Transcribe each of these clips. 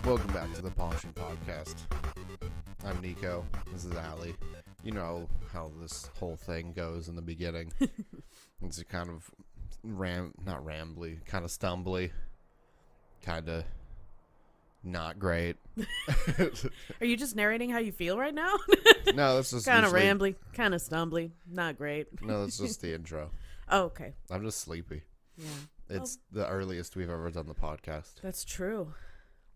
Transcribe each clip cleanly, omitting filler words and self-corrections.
Welcome back to the Polishing Podcast. I'm Nico. This is Allie. You know how this whole thing goes in the beginning. It's a kind of not rambly, kind of stumbly, kind of not great. Are you just narrating how you feel right now? No, that's just kind of rambly, kind of stumbly, not great. No, that's just the intro. Oh, okay. I'm just sleepy. Yeah. It's the earliest we've ever done the podcast. That's true.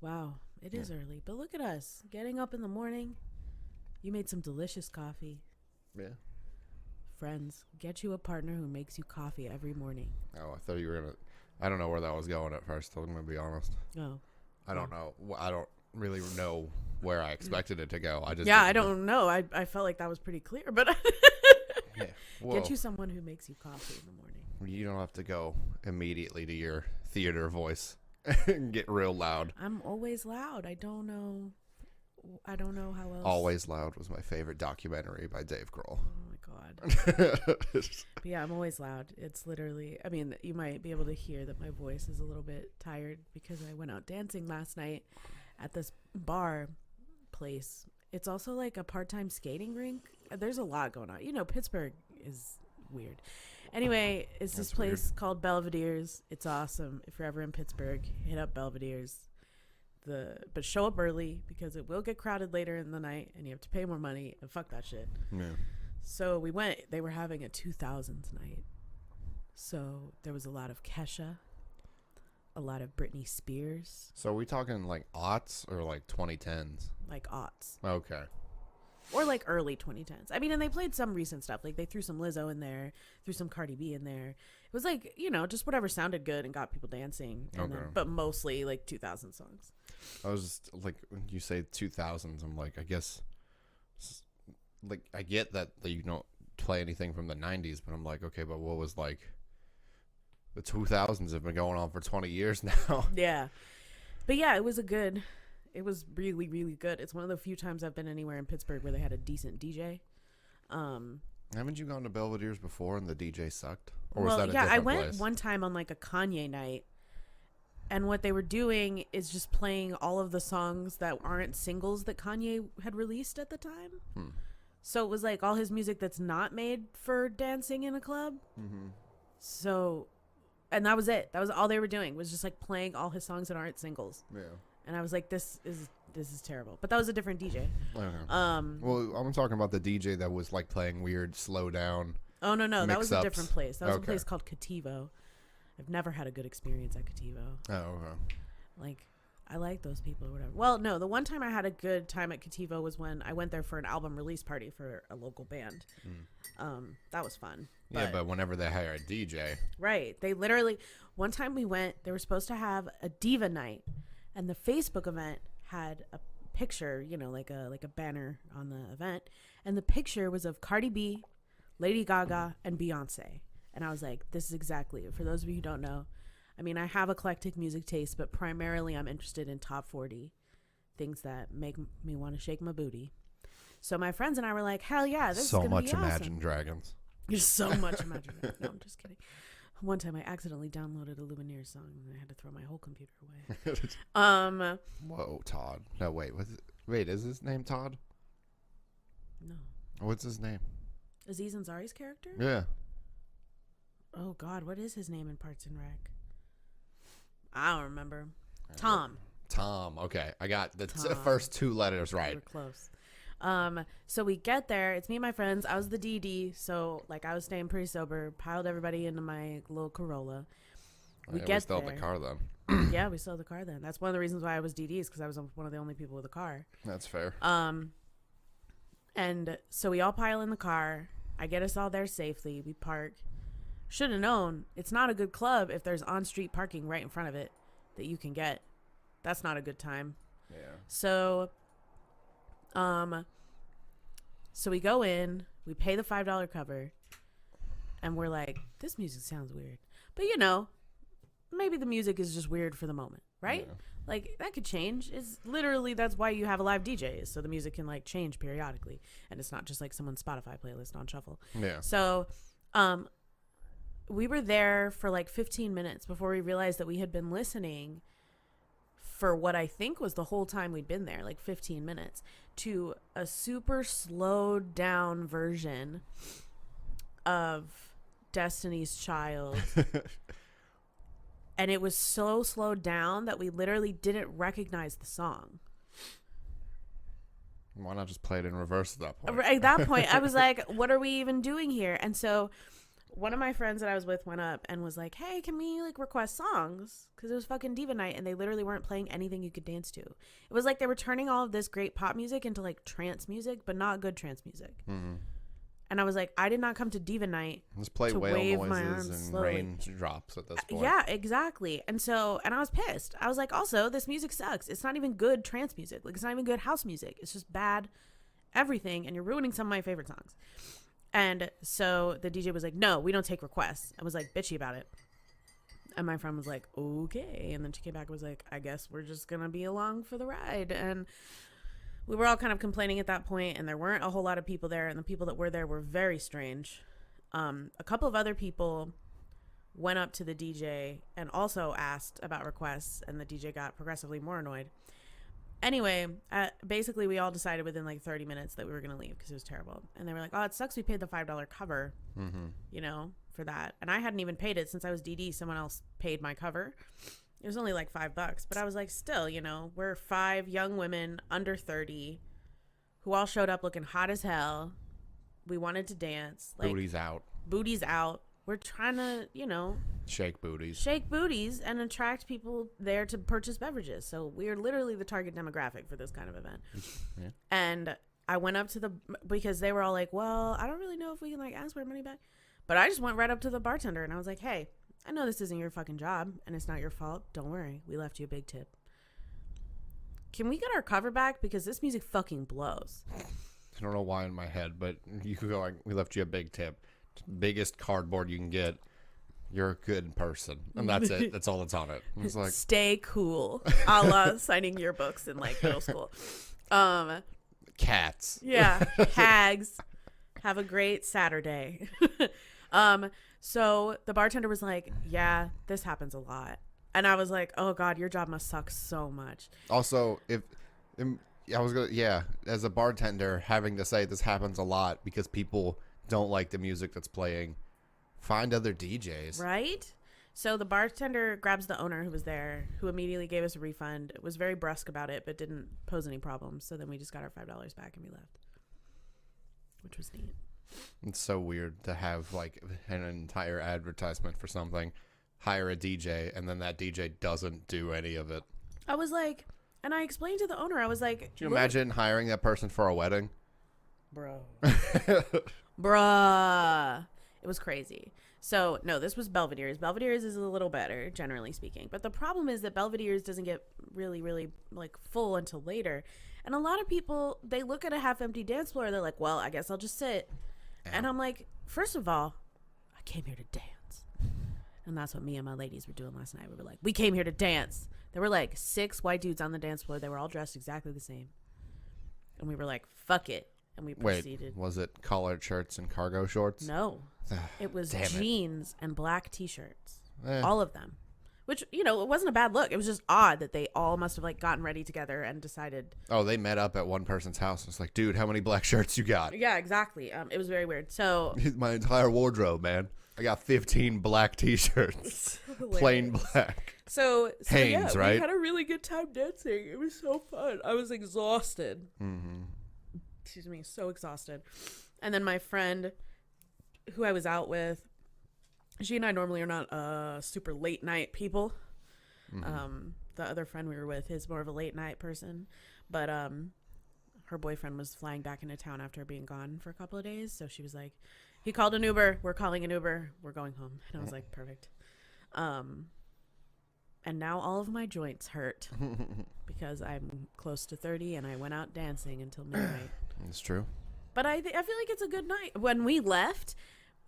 Wow. It is early. But look at us. Getting up in the morning. You made some delicious coffee. Yeah. Friends, get you a partner who makes you coffee every morning. Oh, I thought you were going to... I don't know where that was going at first. I'm going to be honest. Oh. I don't know. I don't really know where I expected it to go. I don't know. I felt like that was pretty clear, but yeah. Get you someone who makes you coffee in the morning. You don't have to go immediately to your theater voice and get real loud. I'm always loud. I don't know how else. Always Loud was my favorite documentary by Dave Grohl. Oh my God. But yeah, I'm always loud. It's literally, I mean, you might be able to hear that my voice is a little bit tired because I went out dancing last night at this bar place. It's also like a part-time skating rink. There's a lot going on. You know, Pittsburgh is weird. Anyway, it's this place called Belvedere's. It's awesome. If you're ever in Pittsburgh, hit up Belvedere's. But show up early because it will get crowded later in the night and you have to pay more money and fuck that shit. Yeah. So we went. They were having a 2000s night. So there was a lot of Kesha, a lot of Britney Spears. So are we talking like aughts or like 2010s? Like aughts. Okay. Or like early 2010s. I mean, and they played some recent stuff. Like they threw some Lizzo in there, threw some Cardi B in there. It was like, you know, just whatever sounded good and got people dancing. And then, but mostly like 2000 songs. I was just like, when you say 2000s, I'm like, I guess, like, I get that you don't play anything from the 90s, but I'm like, okay, but what was like, the 2000s have been going on for 20 years now. Yeah. But yeah, it was really, really good. It's one of the few times I've been anywhere in Pittsburgh where they had a decent DJ. Haven't you gone to Belvedere's before and the DJ sucked? Or was that a different I went place? one time on like a Kanye night, and what they were doing is just playing all of the songs that aren't singles that Kanye had released at the time. So it was like all his music that's not made for dancing in a club. Mm-hmm. So, and that was it. That was all they were doing, was just like playing all his songs that aren't singles. Yeah. And I was like, this is terrible. But that was a different DJ. Okay. Well, I'm talking about the DJ that was like playing weird, slow down. Oh, no. That was a different place. That was a place called Cativo. I've never had a good experience at Cativo. Oh, okay. Like, I like those people or whatever. Well, no, the one time I had a good time at Cativo was when I went there for an album release party for a local band. That was fun. But whenever they hire a DJ. Right. They literally, one time we went, they were supposed to have a diva night. And the Facebook event had a picture, you know, like a banner on the event. And the picture was of Cardi B, Lady Gaga, and Beyonce. And I was like, this is exactly it. For those of you who don't know, I mean, I have eclectic music taste, but primarily I'm interested in top 40 things that make me want to shake my booty. So my friends and I were like, hell yeah, this is going to be awesome. So much Imagine Dragons. There's so much Imagine Dragons. No, I'm just kidding. One time I accidentally downloaded a Lumineers song and I had to throw my whole computer away. Whoa, Todd. No, wait. Wait, is his name Todd? No. What's his name? Aziz Ansari's character? Yeah. Oh, God. What is his name in Parks and Rec? I don't remember. Tom. Okay. I got the first two letters right. We're close. So we get there. It's me and my friends. I was the DD, so like I was staying pretty sober. Piled everybody into my little Corolla. We still have the car then. Yeah, we still have the car then. That's one of the reasons why I was DD, is because I was one of the only people with a car. That's fair. And so we all pile in the car. I get us all there safely. We park. Should have known it's not a good club if there's on-street parking right in front of it that you can get. That's not a good time. Yeah. So we go in, we pay the $5 cover, and we're like, this music sounds weird. But you know, maybe the music is just weird for the moment, right? Yeah. Like, that could change. It's literally, that's why you have a live DJ, is so the music can like change periodically, and it's not just like someone's Spotify playlist on shuffle. Yeah. So we were there for like 15 minutes before we realized that we had been listening for what I think was the whole time we'd been there, like 15 minutes, to a super slowed down version of Destiny's Child. And it was so slowed down that we literally didn't recognize the song. Why not just play it in reverse at that point? At that point, I was like, what are we even doing here? And so one of my friends that I was with went up and was like, hey, can we like request songs? Because it was fucking Diva Night and they literally weren't playing anything you could dance to. It was like they were turning all of this great pop music into like trance music, but not good trance music. Mm-hmm. And I was like, I did not come to Diva Night Let's play to whale wave noises my arms and slowly. raindrops at this point. Yeah, exactly. And I was pissed. I was like, also, this music sucks. It's not even good trance music. Like, it's not even good house music. It's just bad everything, and you're ruining some of my favorite songs. And so the DJ was like, no, we don't take requests. I was like bitchy about it. And my friend was like, okay. And then she came back and was like, I guess we're just going to be along for the ride. And we were all kind of complaining at that point, and there weren't a whole lot of people there, and the people that were there were very strange. A couple of other people went up to the DJ and also asked about requests, and the DJ got progressively more annoyed. Anyway, basically we all decided within like 30 minutes that we were going to leave because it was terrible. And they were like, oh, it sucks we paid the $5 cover, for that. And I hadn't even paid it since I was DD. Someone else paid my cover. It was only like $5, but I was like, still, we're 5 young women under 30 who all showed up looking hot as hell. We wanted to dance. Like, Booties out. We're trying to, shake booties and attract people there to purchase beverages. So we are literally the target demographic for this kind of event. Yeah. And I went up to because they were all like, well, I don't really know if we can like ask for money back. But I just went right up to the bartender and I was like, hey, I know this isn't your fucking job and it's not your fault. Don't worry. We left you a big tip. Can we get our cover back? Because this music fucking blows. I don't know why in my head, but you could go like, we left you a big tip. Biggest cardboard you can get. You're a good person. And that's it. That's all that's on it. It's like, stay cool. A la signing yearbooks in like middle school. Cats. Yeah. Hags. Have a great Saturday. So the bartender was like, yeah, this happens a lot. And I was like, oh God, your job must suck so much. Also, as a bartender, having to say this happens a lot because people don't like the music that's playing, find other DJs. Right? So the bartender grabs the owner who was there, who immediately gave us a refund, was very brusque about it, but didn't pose any problems. So then we just got our $5 back and we left, which was neat. It's so weird to have like an entire advertisement for something, hire a DJ, and then that DJ doesn't do any of it. I was like, and I explained to the owner, I was like, do you imagine hiring that person for a wedding? Bro. Bruh. It was crazy. So, no, this was Belvedere's. Belvedere's is a little better, generally speaking. But the problem is that Belvedere's doesn't get really, really, like, full until later. And a lot of people, they look at a half-empty dance floor, they're like, well, I guess I'll just sit. Yeah. And I'm like, first of all, I came here to dance. And that's what me and my ladies were doing last night. We were like, we came here to dance. There were, like, 6 white dudes on the dance floor. They were all dressed exactly the same. And we were like, fuck it. And we proceeded. Wait, was it collared shirts and cargo shorts? No. It was jeans and black T-shirts. All of them. Which, it wasn't a bad look. It was just odd that they all must have, like, gotten ready together and decided. Oh, they met up at one person's house. It's like, dude, how many black shirts you got? Yeah, exactly. It was very weird. So. My entire wardrobe, man. I got 15 black T-shirts. Plain black. So Hanes, yeah, right? We had a really good time dancing. It was so fun. I was exhausted. Mm-hmm. Excuse me, so exhausted. And then my friend who I was out with, she and I normally are not super late night people. Mm-hmm. The other friend we were with is more of a late night person, but her boyfriend was flying back into town after being gone for a couple of days. So she was like, he called an Uber. We're calling an Uber. We're going home. And I was like, perfect. And now all of my joints hurt because I'm close to 30 and I went out dancing until midnight. That's true. But I feel like it's a good night. When we left,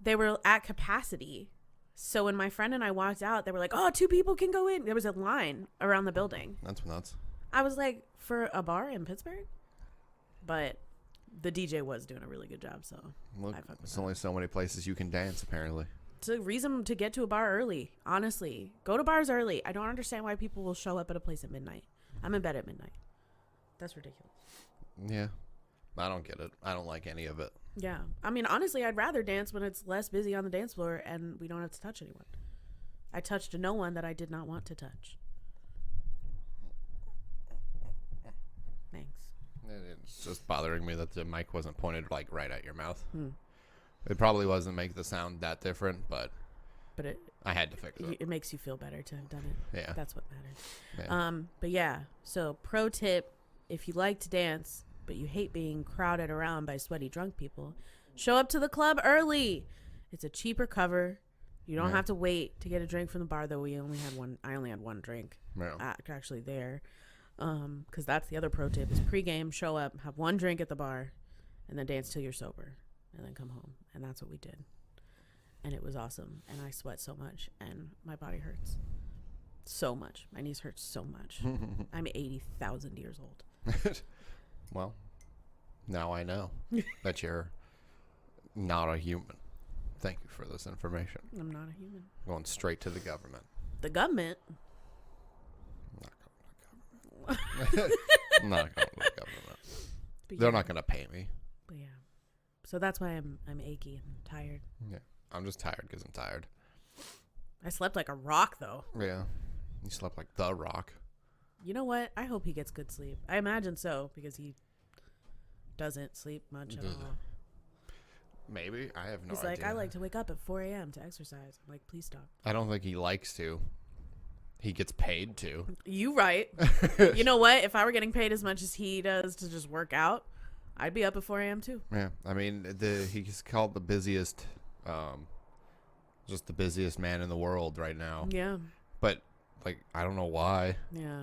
they were at capacity. So when my friend and I walked out, they were like, oh, 2 people can go in. There was a line around the building. That's nuts. I was like, for a bar in Pittsburgh? But the DJ was doing a really good job, so look, there's only so many places you can dance, apparently. It's a reason to get to a bar early. Honestly, go to bars early. I don't understand why people will show up at a place at midnight. I'm in bed at midnight. That's ridiculous. Yeah. I don't get it. I don't like any of it. Yeah. I mean, honestly, I'd rather dance when it's less busy on the dance floor and we don't have to touch anyone. I touched no one that I did not want to touch. Thanks. It's just bothering me that the mic wasn't pointed like right at your mouth. It probably wasn't make the sound that different, but I had to fix it. It makes you feel better to have done it. Yeah. That's what matters. Yeah. But yeah, so pro tip, if you like to dance, but you hate being crowded around by sweaty drunk people, show up to the club early. It's a cheaper cover. You don't have to wait to get a drink from the bar, though I only had one drink actually there. Because that's the other pro tip is pregame, show up, have one drink at the bar, and then dance till you're sober, and then come home. And that's what we did. And it was awesome. And I sweat so much, and my body hurts so much. My knees hurt so much. I'm 80,000 years old. Well, now I know that you're not a human. Thank you for this information. I'm not a human. Going straight to the government. The government? I'm not going to the government. But They're not going to pay me. But yeah. So that's why I'm achy and tired. Yeah. I'm just tired because I'm tired. I slept like a rock, though. Yeah. You slept like the rock. You know what? I hope he gets good sleep. I imagine so, because he doesn't sleep much at all. Maybe. I have no idea. He's like, I like to wake up at 4 a.m. to exercise. I'm like, please stop. I don't think he likes to. He gets paid to. You right. You know what? If I were getting paid as much as he does to just work out, I'd be up at 4 a.m. too. Yeah. I mean, he's called the busiest, just the busiest man in the world right now. Yeah. But, like, I don't know why. Yeah.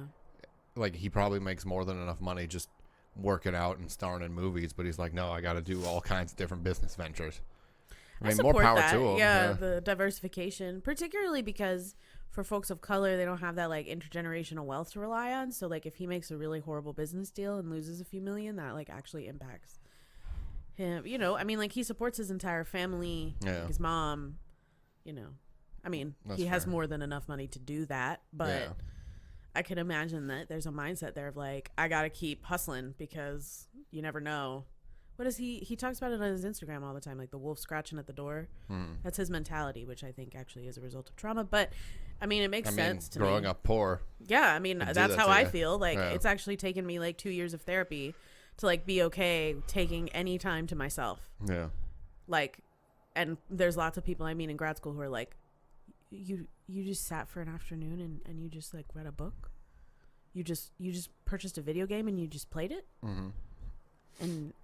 Like, he probably makes more than enough money just working out and starring in movies, but he's like, no, I got to do all kinds of different business ventures. I mean, more power to him. Yeah, the diversification, particularly because for folks of color, they don't have that like intergenerational wealth to rely on. So like if he makes a really horrible business deal and loses a few million, that like actually impacts him. You know, I mean, like he supports his entire family, like his mom, you know. I mean, he has more than enough money to do that, but I can imagine that there's a mindset there of like, I got to keep hustling because you never know. What is he talks about it on his Instagram all the time, like the wolf scratching at the door. That's his mentality, which I think actually is a result of trauma. But I mean, it makes sense to me. Growing up poor. Yeah, I mean, that's how I feel. Like it's actually taken me like 2 years of therapy to like be okay taking any time to myself. Yeah. Like, and there's lots of people I meet in grad school who are like, you just sat for an afternoon and you just like read a book. You just purchased a video game and you just played it. Mm-hmm.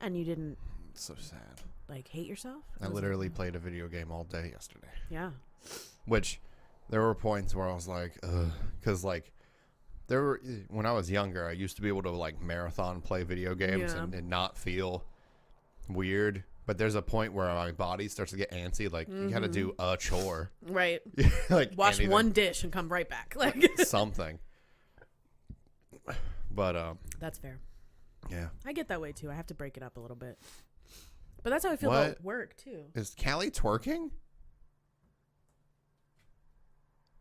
And you didn't. It's so sad. Like hate yourself. I literally played a video game all day yesterday. Yeah. Which there were points where I was like, ugh, because like when I was younger, I used to be able to like marathon play video games and not feel weird. But there's a point where my body starts to get antsy. Like you got to do a chore, right? Like wash one dish and come right back, like something. But that's fair. Yeah. I get that way too. I have to break it up a little bit. But that's how I feel about work too. Is Callie twerking?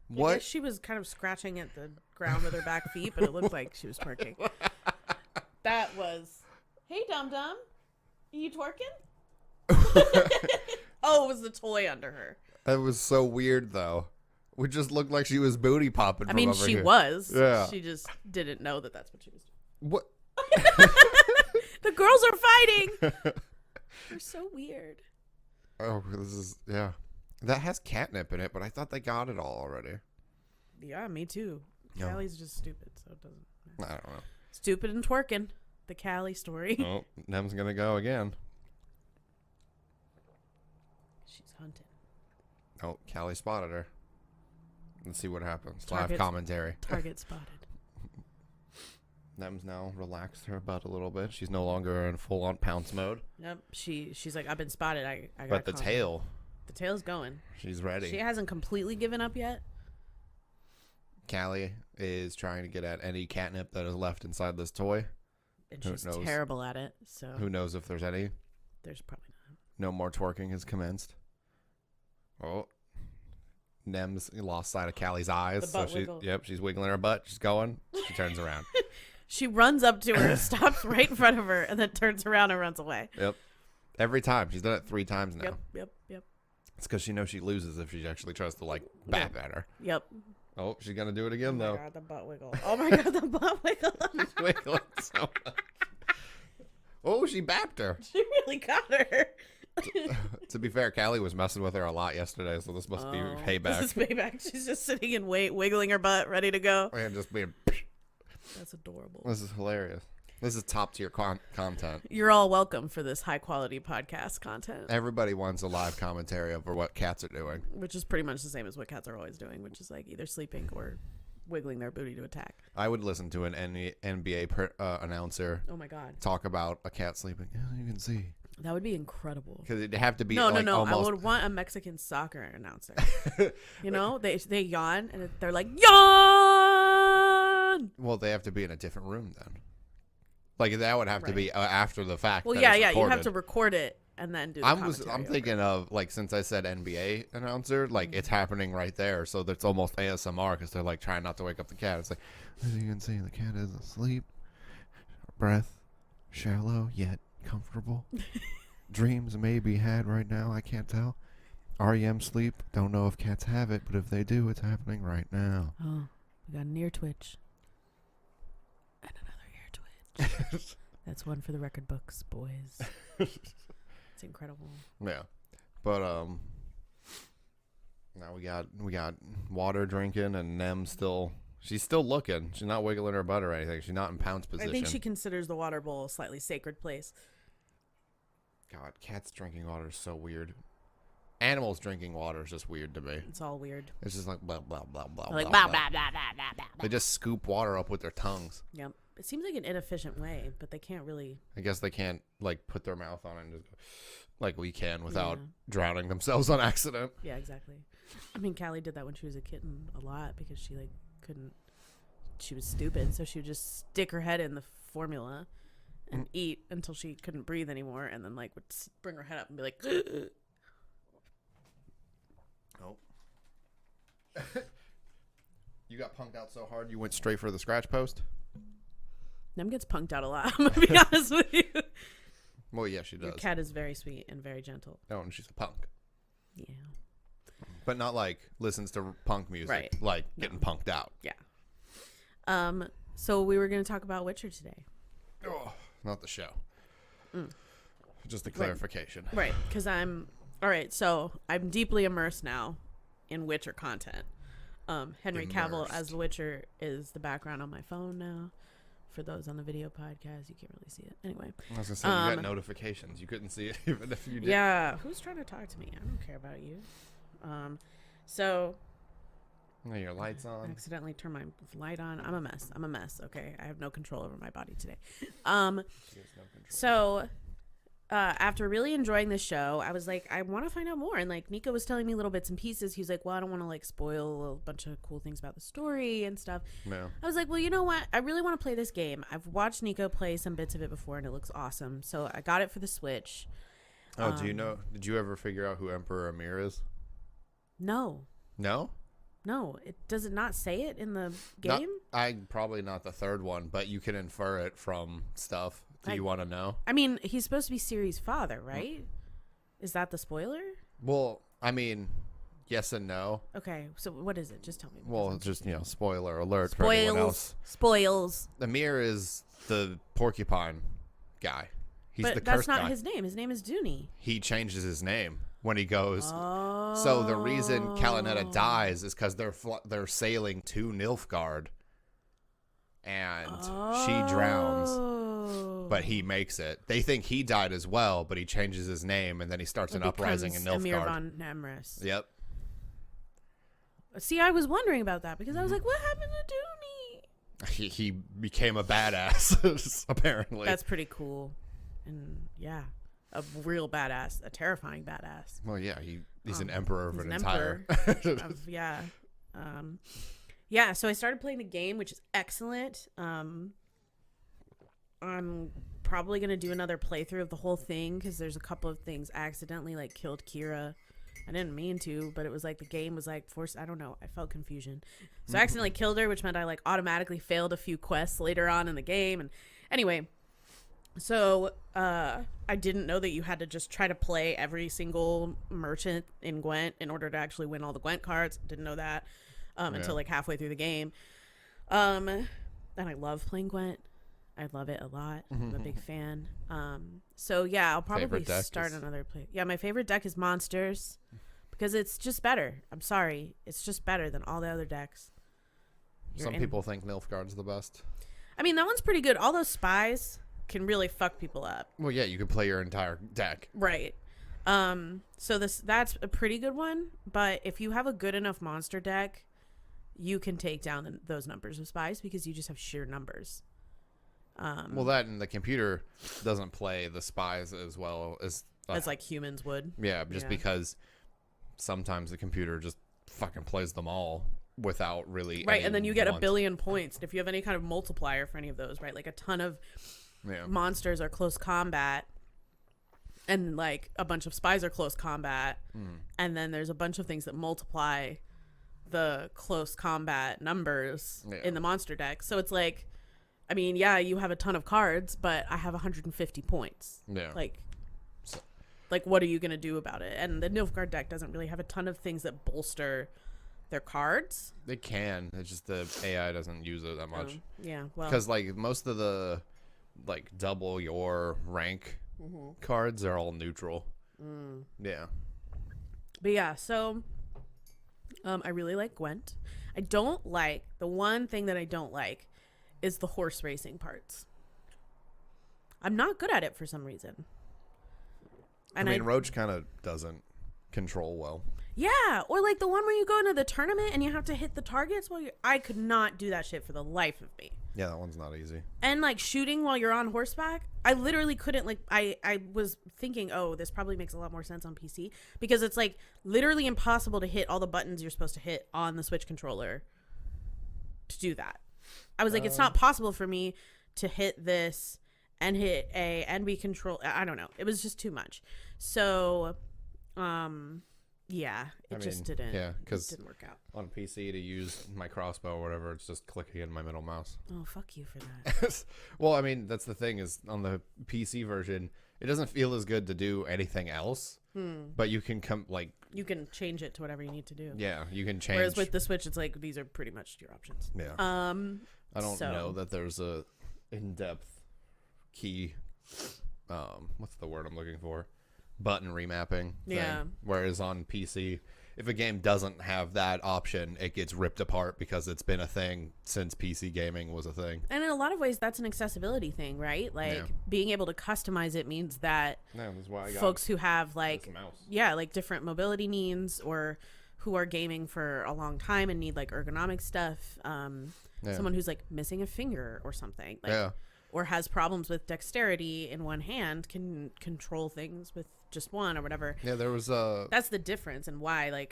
What? I guess she was kind of scratching at the ground with her back feet, but it looked like she was twerking. That was, hey dum dum, you twerking? Oh, it was the toy under her. That was so weird though. It just looked like she was booty popping. I mean, she was. Yeah. She just didn't know that that's what she was doing. What? The girls are fighting. They're so weird. Oh, this is that has catnip in it, but I thought they got it all already. Yeah, me too. No. Callie's just stupid, so it doesn't matter. I don't know. Stupid and twerking. The Callie story. Oh, Nem's gonna go again. She's hunting. Oh, Callie spotted her. Let's see what happens. Live commentary. Target spotted. Nem's now relaxed her butt a little bit. She's no longer in full-on pounce mode. Yep. She's like, I've been spotted. I got. But the tail. The tail's going. She's ready. She hasn't completely given up yet. Callie is trying to get at any catnip that is left inside this toy. And she's terrible at it. So who knows if there's any? There's probably not. No more twerking has commenced. Oh. Nem's lost sight of Callie's eyes. The butt wiggle. She's wiggling her butt. She's going. She turns around. She runs up to her, stops right in front of her, and then turns around and runs away. Yep. Every time. She's done it 3 times now. Yep. It's because she knows she loses if she actually tries to, like, bap at her. Yep. Oh, she's going to do it again, though. Oh, my God, the butt wiggle. Oh, my God, the butt wiggle. She's wiggling so much. Oh, she bapped her. She really got her. To be fair, Callie was messing with her a lot yesterday, so this must be payback. This is payback. She's just sitting in wait, wiggling her butt, ready to go. And just being... That's adorable. This is hilarious. This is top tier content. You're all welcome for this high quality podcast content. Everybody wants a live commentary over what cats are doing. Which is pretty much the same as what cats are always doing, which is like either sleeping or wiggling their booty to attack. I would listen to an NBA announcer Oh my God. talk about a cat sleeping. Yeah, you can see. That would be incredible. Because it'd have to be No. almost... I would want a Mexican soccer announcer. You know, they yawn and they're like, yawn! Well, they have to be in a different room then. Like, that would have to be after the fact. Well, that yeah, it's you have recorded. to record it and then do the I'm commentary thinking over. of, like, since I said NBA announcer, like, it's happening right there. So that's almost ASMR because they're, like, trying not to wake up the cat. It's like, as you can see, the cat is asleep. Breath shallow yet comfortable. Dreams may be had right now. I can't tell. REM sleep. Don't know if cats have it, but if they do, it's happening right now. Oh, we got an ear twitch. And another ear twitch. That's one for the record books, boys. It's incredible. Yeah. But now we got water drinking and Nem she's still looking. She's not wiggling her butt or anything. She's not in pounce position. I think she considers the water bowl a slightly sacred place. God, cats drinking water is so weird. Animals drinking water is just weird to me. It's all weird. It's just like blah blah blah blah. Like blah, blah, blah. blah, blah, blah, blah, blah. They just scoop water up with their tongues. Yep. It seems like an inefficient way, but they can't really. I guess they can't like put their mouth on it and just go like we can without drowning themselves on accident. Yeah, exactly. I mean, Callie did that when she was a kitten a lot because she like couldn't. She was stupid, so she would just stick her head in the formula and eat until she couldn't breathe anymore, and then like would bring her head up and be like. Oh. You got punked out so hard you went straight for the scratch post? Nem gets punked out a lot, I'm going to be honest with you. Well, yeah, she does. Your cat is very sweet and very gentle. Oh, and she's a punk. Yeah. But not like listens to punk music. Right. Like getting punked out. Yeah. So we were going to talk about Witcher today. Oh, not the show. Just a clarification. Right. Because all right, so I'm deeply immersed now in Witcher content. Henry Cavill as the Witcher is the background on my phone now. For those on the video podcast, you can't really see it. Anyway. I was going to say, you got notifications. You couldn't see it even if you did. Yeah. Who's trying to talk to me? I don't care about you. So... Now your light's on. I accidentally turned my light on. I'm a mess. Okay. I have no control over my body today. So after really enjoying the show, I was like, I want to find out more. And like Nico was telling me little bits and pieces. He was like, well, I don't want to like spoil a bunch of cool things about the story and stuff. No. I was like, well, you know what? I really want to play this game. I've watched Nico play some bits of it before and it looks awesome. So I got it for the Switch. Oh, do you know? Did you ever figure out who Emperor Amir is? No. No? No, does it not say it in the game? Probably not the third one, but you can infer it from stuff. Do you want to know? I mean, he's supposed to be Ciri's father, right? Is that the spoiler? Well, I mean, yes and no. Okay, so what is it? Just tell me. Well, it's just, spoiler alert for anyone else. Spoils. Amir is the porcupine guy. He's the cursed guy. But that's not his name. His name is Dooney. He changes his name when he goes. Oh. So the reason Kalanetta dies is because they're sailing to Nilfgaard, and she drowns, but he makes it. They think he died as well, but he changes his name, and then he starts an uprising in Nilfgaard. Amir von Emrys. Yep. See, I was wondering about that because I was like, what happened to Dooney? He became a badass, apparently. That's pretty cool. And yeah, a real badass, a terrifying badass. Well, yeah, he's an emperor of an entire. Yeah. So I started playing the game, which is excellent. I'm probably gonna do another playthrough of the whole thing because there's a couple of things I accidentally like killed Kira I didn't mean to, but it was like the game was like forced. I don't know. I felt confusion. So I accidentally killed her, which meant I like automatically failed a few quests later on in the game. And anyway, so I didn't know that you had to just try to play every single merchant in Gwent in order to actually win all the Gwent cards. Didn't know that until like halfway through the game. And I love playing Gwent. I love it a lot. I'm a big fan. So yeah, I'll probably start another play. Yeah, my favorite deck is Monsters because it's just better. I'm sorry. It's just better than all the other decks. Some people think Nilfgaard's the best. I mean, that one's pretty good. All those spies can really fuck people up. Well, yeah, you can play your entire deck. Right. So that's a pretty good one, but if you have a good enough monster deck, you can take down those numbers of spies because you just have sheer numbers. Well, that and the computer doesn't play the spies as well as like humans would. Yeah, just because sometimes the computer just fucking plays them all without really right, and then you get a billion points if you have any kind of multiplier for any of those, right? Like a ton of monsters are close combat, and like a bunch of spies are close combat, and then there's a bunch of things that multiply the close combat numbers in the monster deck. So it's like, I mean, yeah, you have a ton of cards, but I have 150 points. Yeah. Like, what are you going to do about it? And the Nilfgaard deck doesn't really have a ton of things that bolster their cards. They can. It's just the AI doesn't use it that much. Yeah, well. Because, like, most of the, like, double your rank cards are all neutral. Yeah. But, yeah, so I really like Gwent. The one thing that I don't like is the horse racing parts. I'm not good at it for some reason. And I mean, Roach kind of doesn't control well. Yeah, or like the one where you go into the tournament and you have to hit the targets while I could not do that shit for the life of me. Yeah, that one's not easy. And like shooting while you're on horseback, I literally couldn't, like, I was thinking, oh, this probably makes a lot more sense on PC because it's like literally impossible to hit all the buttons you're supposed to hit on the Switch controller to do that. I was like, it's not possible for me to hit this and hit A and B control. I don't know. It was just too much. So, yeah, it just didn't. Yeah, because didn't work out on PC to use my crossbow or whatever. It's just clicking in my middle mouse. Oh, fuck you for that. Well, I mean, that's the thing is on the PC version, it doesn't feel as good to do anything else. But you can you can change it to whatever you need to do. Yeah, you can change. Whereas with the Switch, it's like these are pretty much your options. Yeah. I don't know that there's a in-depth key. What's the word I'm looking for? Button remapping thing. Yeah. Whereas on PC, if a game doesn't have that option, it gets ripped apart because it's been a thing since PC gaming was a thing. And in a lot of ways, that's an accessibility thing, right? Like being able to customize it means that that's why I got folks who have like mouse. Like different mobility needs or who are gaming for a long time and need like ergonomic stuff. Someone who's like missing a finger or something. Like, or has problems with dexterity in one hand can control things with just one or whatever. Yeah, there was that's the difference and why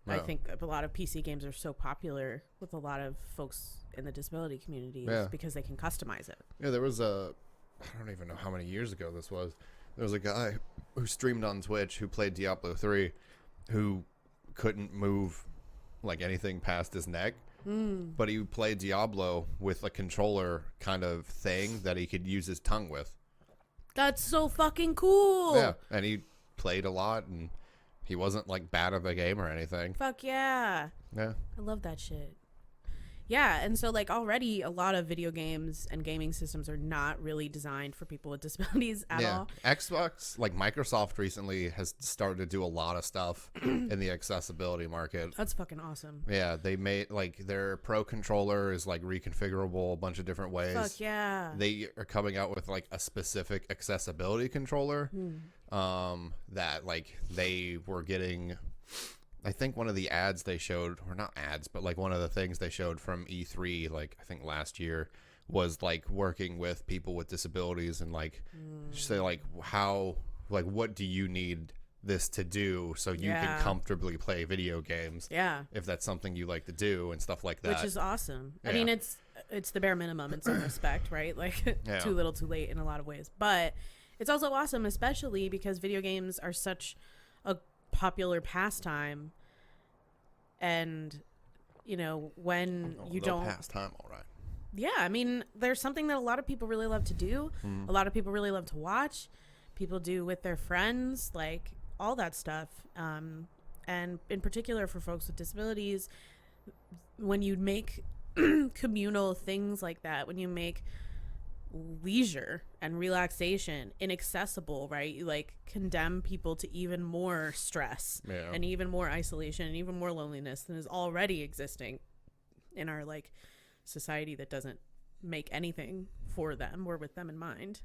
I think a lot of PC games are so popular with a lot of folks in the disability community because they can customize it. Yeah, there was I don't even know how many years ago this was. There was a guy who streamed on Twitch who played Diablo 3 who couldn't move like anything past his neck. But he played Diablo with a controller kind of thing that he could use his tongue with. That's so fucking cool. Yeah, and he played a lot, and he wasn't like bad at the game or anything. Fuck yeah. Yeah. I love that shit. Yeah, and so like already a lot of video games and gaming systems are not really designed for people with disabilities at all. Xbox, like Microsoft recently has started to do a lot of stuff in the accessibility market. That's fucking awesome. Yeah, they made like their Pro controller is like reconfigurable a bunch of different ways. Fuck yeah. They are coming out with like a specific accessibility controller that like they were getting. I think one of the ads they showed, or not ads, but like one of the things they showed from E3, like I think last year, was like working with people with disabilities and like say like how, like what do you need this to do so you can comfortably play video games? Yeah. If that's something you like to do and stuff like that. Which is awesome. Yeah. I mean, it's the bare minimum in some respect, right? Like too little too late in a lot of ways. But it's also awesome, especially because video games are such a popular pastime, and you know, when you don't pastime, all right. Yeah, I mean, there's something that a lot of people really love to do. A lot of people really love to watch. People do with their friends, like all that stuff. And in particular for folks with disabilities, when you make communal things like that, when you make leisure and relaxation inaccessible, right? You like condemn people to even more stress and even more isolation and even more loneliness than is already existing in our like society that doesn't make anything for them or with them in mind.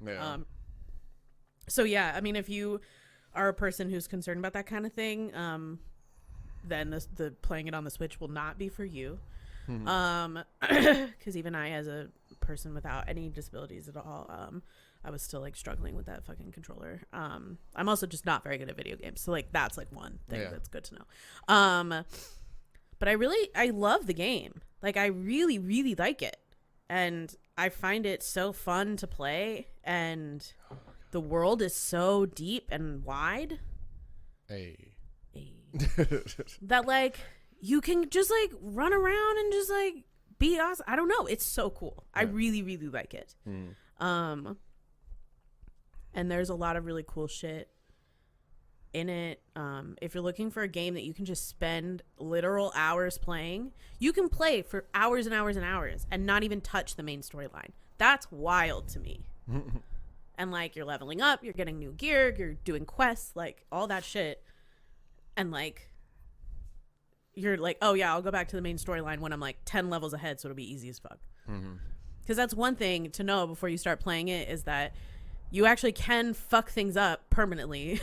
So yeah, I mean, if you are a person who's concerned about that kind of thing, then the playing it on the Switch will not be for you. Because even I, as a person without any disabilities at all, I was still like struggling with that fucking controller. I'm also just not very good at video games, so like that's like one thing that's good to know. But I love the game. Like I really, really like it, and I find it so fun to play, and the world is so deep and wide. That like you can just like run around and just like be awesome. I don't know. It's so cool. I really, really like it. And there's a lot of really cool shit in it. If you're looking for a game that you can just spend literal hours playing, you can play for hours and hours and hours and not even touch the main storyline. That's wild to me. And like you're leveling up, you're getting new gear, you're doing quests, like all that shit. And like you're like, oh yeah, I'll go back to the main storyline when I'm like 10 levels ahead, so it'll be easy as fuck. Because that's one thing to know before you start playing it, is that you actually can fuck things up permanently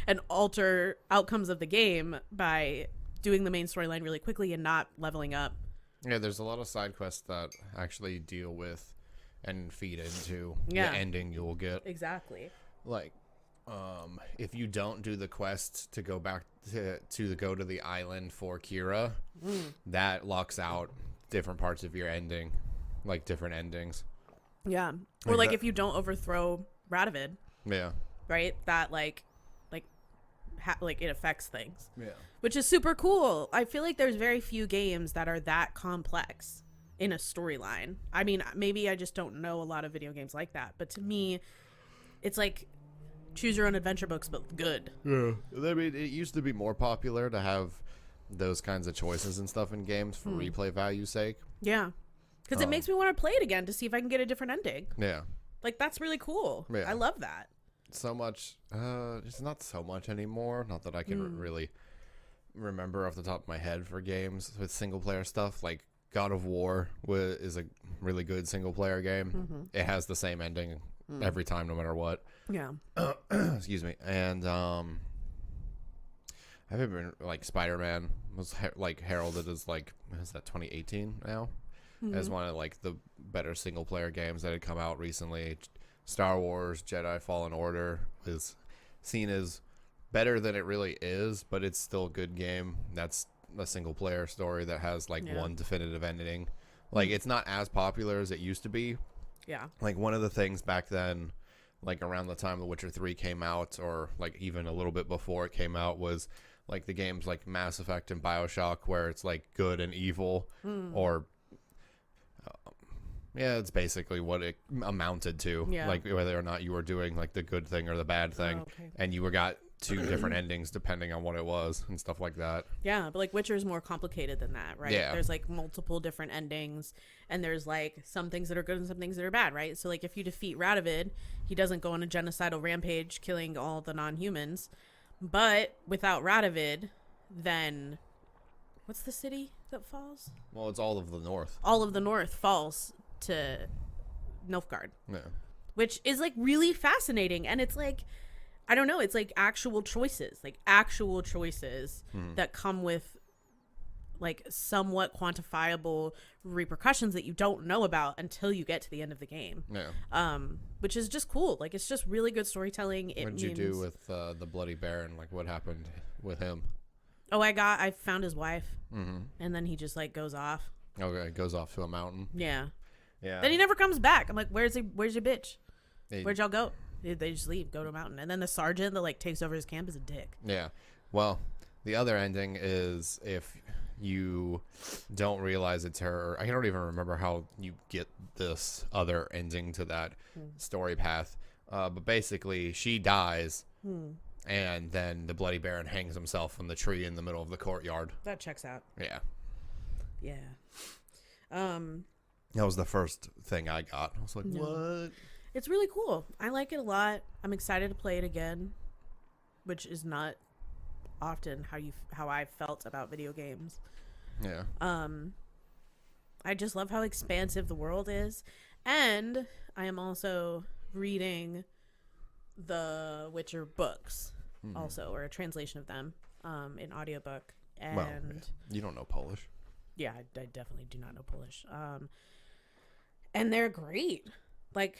and alter outcomes of the game by doing the main storyline really quickly and not leveling up. Yeah, there's a lot of side quests that actually deal with and feed into the ending you will get. Exactly. Like, if you don't do the quest to go back to go to the island for Kira, that locks out different parts of your ending, like different endings. Yeah. Or like if you don't overthrow Radovid. Yeah. Right? That like it affects things. Yeah. Which is super cool. I feel like there's very few games that are that complex in a storyline. I mean, maybe I just don't know a lot of video games like that, but to me, it's like choose your own adventure books, but good. Yeah. I mean, it used to be more popular to have those kinds of choices and stuff in games for replay value's sake. Yeah. Because it makes me want to play it again to see if I can get a different ending. Yeah. Like, that's really cool. Yeah. I love that. So much. It's not so much anymore. Not that I can really remember off the top of my head for games with single-player stuff. Like, God of War is a really good single-player game. It has the same ending every time, no matter what. Yeah. Excuse me. And I haven't been, like, Spider-Man was, like, heralded as, like, is that 2018 now? As one of like the better single player games that had come out recently. Star Wars Jedi Fallen Order is seen as better than it really is, but it's still a good game. That's a single player story that has like one definitive ending. Like it's not as popular as it used to be. Yeah. Like one of the things back then, like around the time The Witcher 3 came out, or like even a little bit before it came out, was like the games like Mass Effect and BioShock, where it's like good and evil, or yeah, it's basically what it amounted to. Yeah. Like whether or not you were doing like the good thing or the bad thing, and you got two different endings depending on what it was and stuff like that. Yeah, but like Witcher is more complicated than that, right? Yeah. There's like multiple different endings, and there's like some things that are good and some things that are bad, right? So like if you defeat Radovid, he doesn't go on a genocidal rampage killing all the non-humans, but without Radovid, then what's the city that falls? Well, it's all of the north. All of the north falls to Nilfgaard. Yeah. Which is like really fascinating, and it's like I don't know, it's like actual choices that come with like somewhat quantifiable repercussions that you don't know about until you get to the end of the game. Yeah. Which is just cool. Like it's just really good storytelling. What did you do with the Bloody Baron? Like what happened with him? Oh, I found his wife, and then he just like goes off. Okay, goes off to a mountain. Yeah. Yeah. Then he never comes back. I'm like, where's your bitch? Where'd y'all go? They just leave, go to a mountain, and then the sergeant that like takes over his camp is a dick. Yeah. Well, the other ending is if you don't realize it's her. I don't even remember how you get this other ending to that story path. But basically, she dies, and then the Bloody Baron hangs himself from the tree in the middle of the courtyard. That checks out. Yeah. Yeah. That was the first thing I got. I was like, what? It's really cool. I like it a lot. I'm excited to play it again, which is not often how I felt about video games. Yeah. I just love how expansive the world is, and I am also reading the Witcher books, also, or a translation of them, in audiobook. And well, you don't know Polish. Yeah, I definitely do not know Polish. And they're great, like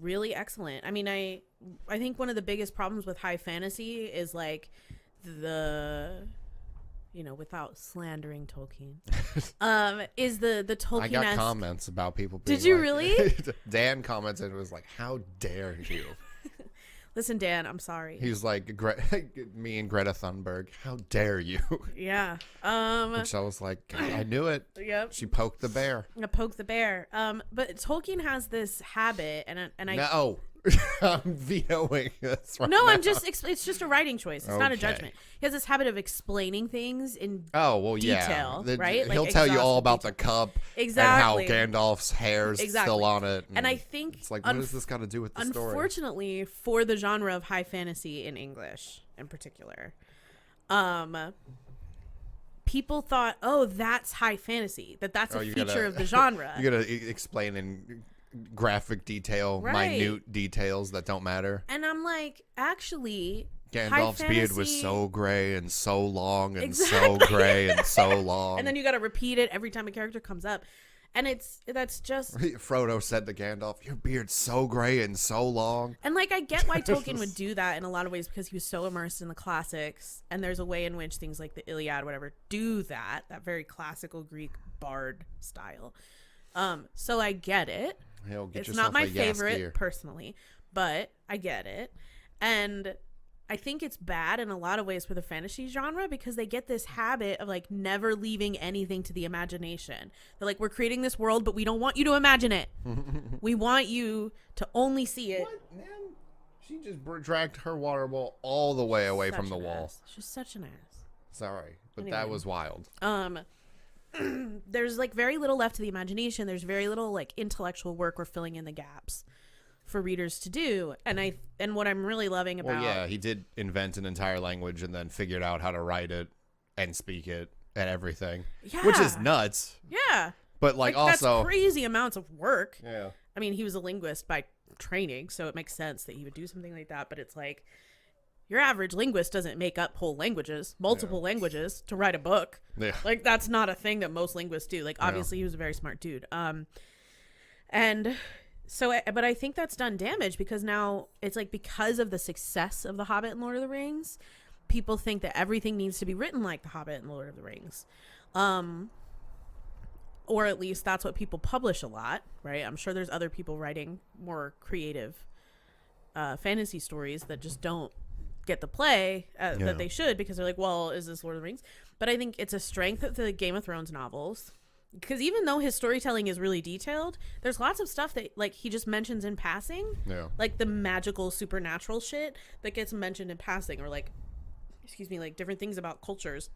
really excellent. I mean, I think one of the biggest problems with high fantasy is like without slandering Tolkien, is the Tolkien. I got comments about people being Did you like, really? Dan commented and was like, how dare you? Listen, Dan, I'm sorry. He's like, me and Greta Thunberg, how dare you? Yeah. Which I was like, I knew it. Yep. She poked the bear. I poked the bear. But Tolkien has this habit, and I No. I'm vetoing this right No, now. it's just a writing choice. It's not a judgment. He has this habit of explaining things in detail, right? He'll tell you all about the cup exactly. and how Gandalf's hair's still on it. And I think it's like, what does this got to do with the story? Unfortunately, for the genre of high fantasy in English in particular, people thought, oh, that's high fantasy. That's a feature of the genre. You got to explain in graphic detail, minute details that don't matter. And I'm like, actually, Gandalf's beard was so gray and so long and so gray and so long. And then you got to repeat it every time a character comes up. And that's just... Frodo said to Gandalf, your beard's so gray and so long. And like, I get why Tolkien would do that in a lot of ways, because he was so immersed in the classics. And there's a way in which things like the Iliad, whatever, do that very classical Greek bard style. So I get it. It's not my favorite personally, but I get it. And I think it's bad in a lot of ways for the fantasy genre, because they get this habit of like never leaving anything to the imagination. They're like, we're creating this world, but we don't want you to imagine it. We want you to only see it. What, man? She just dragged her water bowl all the way away from the wall. She's such an ass. Sorry, but that was wild. There's like very little left to the imagination. There's very little like intellectual work. We're filling in the gaps for readers to do. And what I'm really loving about... Well, yeah, he did invent an entire language and then figured out how to write it and speak it and everything. Yeah. Which is nuts. Yeah. But like also... That's crazy amounts of work. Yeah. I mean, he was a linguist by training, so it makes sense that he would do something like that. But it's like, your average linguist doesn't make up whole languages, multiple languages to write a book. Yeah. Like, that's not a thing that most linguists do. Like, obviously, he was a very smart dude. And so, but I think that's done damage, because now it's like, because of the success of The Hobbit and Lord of the Rings, people think that everything needs to be written like The Hobbit and Lord of the Rings. Or at least that's what people publish a lot, right? I'm sure there's other people writing more creative fantasy stories that just don't get the play that they should, because they're like, well, is this Lord of the Rings? But I think it's a strength of the Game of Thrones novels, because even though his storytelling is really detailed, there's lots of stuff that like he just mentions in passing, like the magical supernatural shit that gets mentioned in passing, or like, like different things about cultures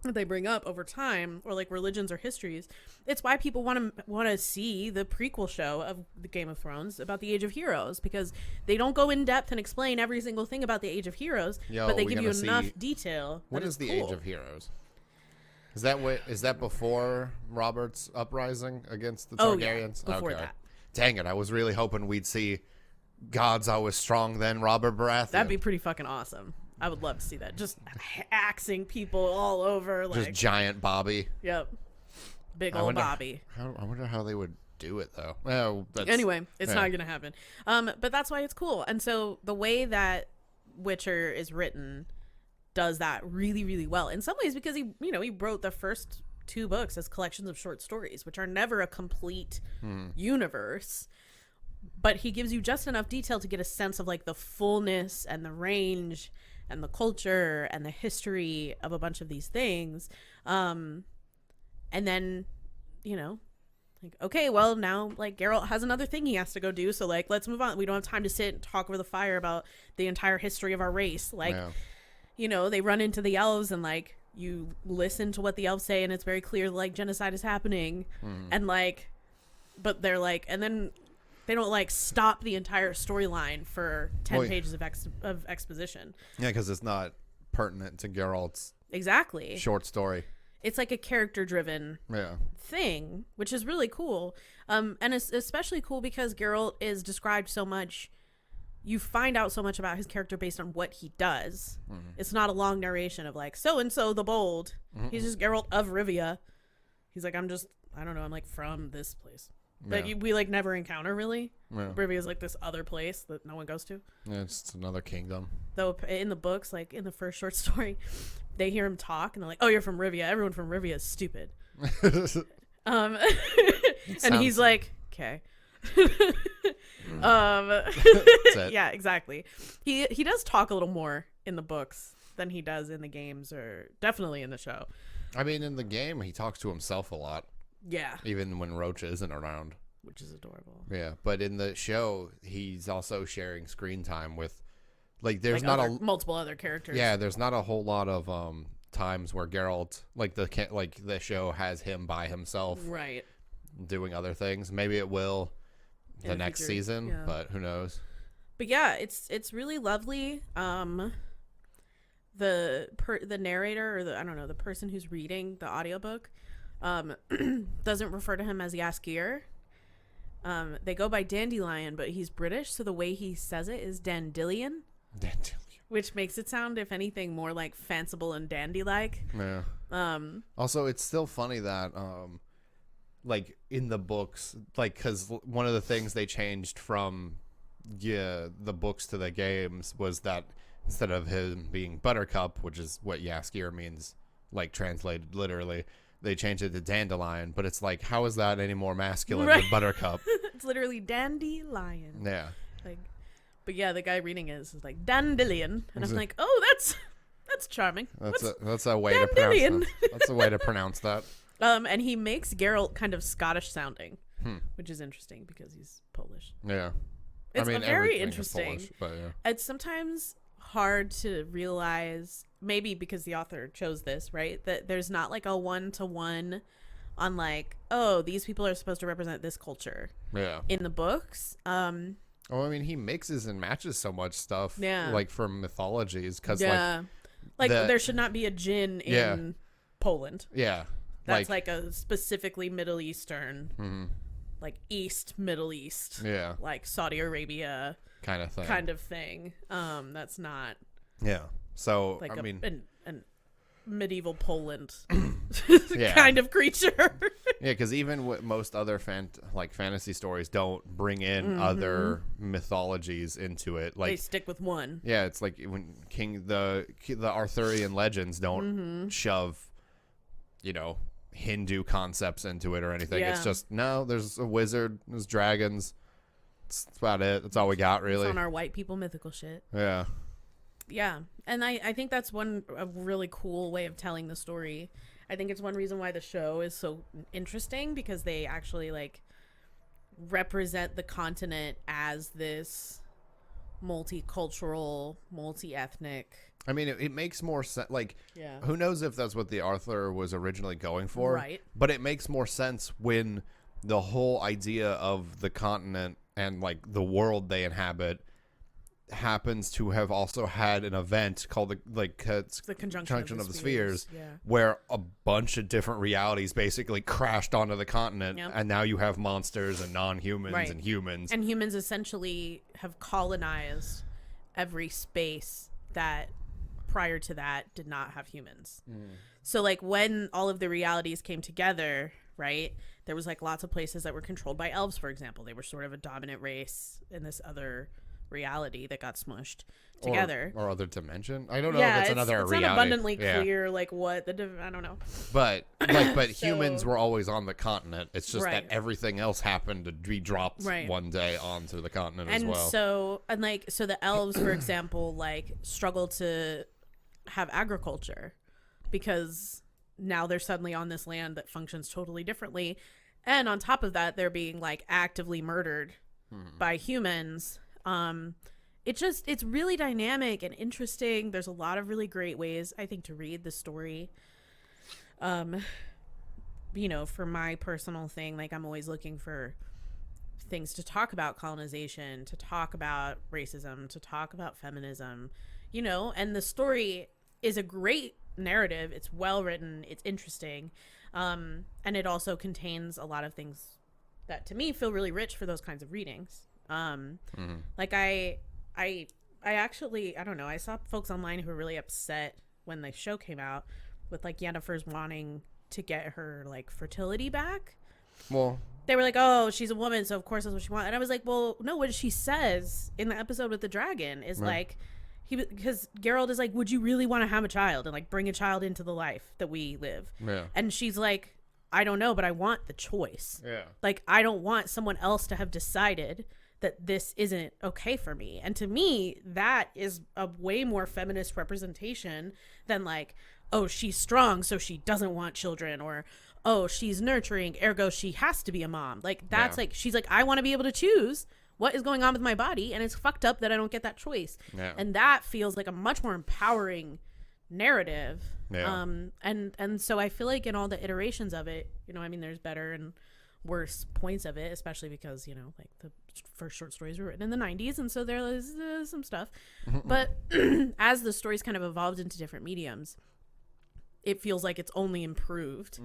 that they bring up over time, or like religions or histories. It's why people want to see the prequel show of the Game of Thrones about the Age of Heroes, because they don't go in depth and explain every single thing about the Age of Heroes, but they give you enough detail. What is the Age of Heroes? Is that before Robert's uprising against the Targaryens? Oh, yeah, before that. Dang it, I was really hoping we'd see God's Always Strong then Robert Baratheon. That'd be pretty fucking awesome. I would love to see that. Just axing people all over. Like, just giant Bobby. Yep. Big old Bobby. I wonder how they would do it, though. Oh, anyway, it's not going to happen. But that's why it's cool. And so the way that Witcher is written does that really, really well. In some ways, because he wrote the first 2 books as collections of short stories, which are never a complete universe. But he gives you just enough detail to get a sense of like the fullness and the range and the culture and the history of a bunch of these things. And then, like, okay, well, now, like, Geralt has another thing he has to go do, so, like, let's move on. We don't have time to sit and talk over the fire about the entire history of our race. Like, they run into the elves, and, like, you listen to what the elves say, and it's very clear, like, genocide is happening. And, like, but they're, like, and then they don't, like, stop the entire storyline for 10 pages of exposition. Yeah, because it's not pertinent to Geralt's short story. It's like a character-driven thing, which is really cool. And it's especially cool because Geralt is described so much. You find out so much about his character based on what he does. It's not a long narration of, like, so-and-so the Bold. He's just Geralt of Rivia. He's like, I'm like, from this place. But we, like, never encounter, really. Rivia is, like, this other place that no one goes to. Yeah, it's another kingdom. Though in the books, like, in the first short story, they hear him talk, and they're like, oh, you're from Rivia. Everyone from Rivia is stupid. And he's like, okay. Yeah, exactly. He does talk a little more in the books than he does in the games, or definitely in the show. I mean, in the game, he talks to himself a lot. Yeah. Even when Roach isn't around. Which is adorable. Yeah, but in the show, he's also sharing screen time with, like, there's like multiple other characters. Yeah, there's not a whole lot of times where Geralt, like, the show has him by himself, right, doing other things. Maybe it will the next season, but who knows? But yeah, it's really lovely. The narrator, or the person who's reading the audiobook, doesn't refer to him as Jaskier. They go by Dandelion, but he's British, so the way he says it is Dandelion. Which makes it sound, if anything, more like fanciful and dandy-like. Yeah. Also, it's still funny that, like, in the books, like, because one of the things they changed from the books to the games was that instead of him being Buttercup, which is what Jaskier means, like, translated literally, they changed it to Dandelion. But it's like, how is that any more masculine than Buttercup? It's literally Dandelion. Yeah. Like, but yeah, the guy reading it is like Dandelion, and I'm like, oh, that's charming. That's a way to pronounce that. That's a way to pronounce that. And he makes Geralt kind of Scottish sounding, which is interesting because he's Polish. Yeah. It's very interesting. Polish, but yeah. It's sometimes hard to realize, maybe because the author chose this, right? That there's not like a one-to-one on, like, oh, these people are supposed to represent this culture. Yeah. In the books. Oh, I mean, he mixes and matches so much stuff. Yeah. Like, from mythologies. Cause, like there should not be a djinn in Poland. Yeah. That's like a specifically Middle Eastern, like East Middle East. Yeah. Like Saudi Arabia. Kind of thing. That's not. Yeah. So, like, I mean, an medieval Poland kind of creature. Yeah, because even with most other fantasy stories don't bring in other mythologies into it. Like, they stick with one. Yeah, it's like when the Arthurian legends don't shove, Hindu concepts into it or anything. Yeah. It's just, no, there's a wizard, there's dragons. That's about it. That's all we got, really. It's on our white people mythical shit. Yeah. Yeah, and I think that's a really cool way of telling the story. I think it's one reason why the show is so interesting, because they actually, like, represent the continent as this multicultural, multi-ethnic. I mean, it makes more sense. Like, who knows if that's what the author was originally going for? Right. But it makes more sense when the whole idea of the continent and, like, the world they inhabit happens to have also had an event called the conjunction of the spheres, where a bunch of different realities basically crashed onto the continent, and now you have monsters and non-humans and humans. And humans essentially have colonized every space that prior to that did not have humans. So, like, when all of the realities came together, right, there was, like, lots of places that were controlled by elves, for example. They were sort of a dominant race in this other reality that got smushed together. Or other dimension. I don't know Yeah, if it's another it's reality. not abundantly clear, like, what I don't know. But but So- humans were always on the continent. It's just Right. that everything else happened to be dropped Right. one day onto the continent as And well. so the elves, for example, like struggle to have agriculture because now they're suddenly on this land that functions totally differently. And on top of that, they're being like actively murdered by humans. It's really dynamic and interesting. There's a lot of really great ways, I think, to read the story. For my personal thing, like I'm always looking for things to talk about colonization, to talk about racism, to talk about feminism, and the story is a great narrative. It's well written, it's interesting, and it also contains a lot of things that to me feel really rich for those kinds of readings. Like I actually, I don't know, I saw folks online who were really upset when the show came out with like Yennefer's wanting to get her like fertility back. Well, they were like, oh, she's a woman, so of course that's what she wants. And I was like, well, no, what she says in the episode with the dragon is like, because Geralt is like, would you really want to have a child and like bring a child into the life that we live? Yeah. And she's like, I don't know, but I want the choice. Yeah. Like, I don't want someone else to have decided that this isn't okay for me. And to me, that is a way more feminist representation than like, oh, she's strong, so she doesn't want children, or oh, she's nurturing, ergo she has to be a mom. Like, that's like, she's like, I want to be able to choose what is going on with my body, and it's fucked up that I don't get that choice. Yeah. And that feels like a much more empowering narrative. Yeah. And so I feel like in all the iterations of it, there's better and worse points of it, especially because, like the first short stories were written in the 90s, and so there is some stuff. But as the stories kind of evolved into different mediums, it feels like it's only improved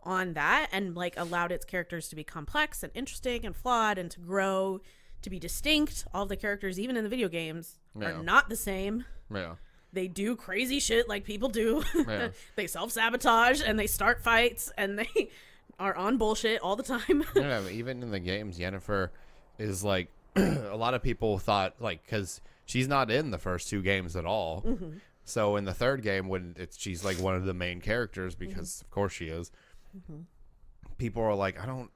on that and like allowed its characters to be complex and interesting and flawed and to grow, to be distinct. All the characters, even in the video games, are not the same. Yeah. They do crazy shit like people do. Yeah. They self-sabotage and they start fights and they are on bullshit all the time. Yeah, even in the games, Yennefer is like a lot of people thought, like, because she's not in the first two games at all. So in the third game, when she's like one of the main characters, because of course she is, people are like, I don't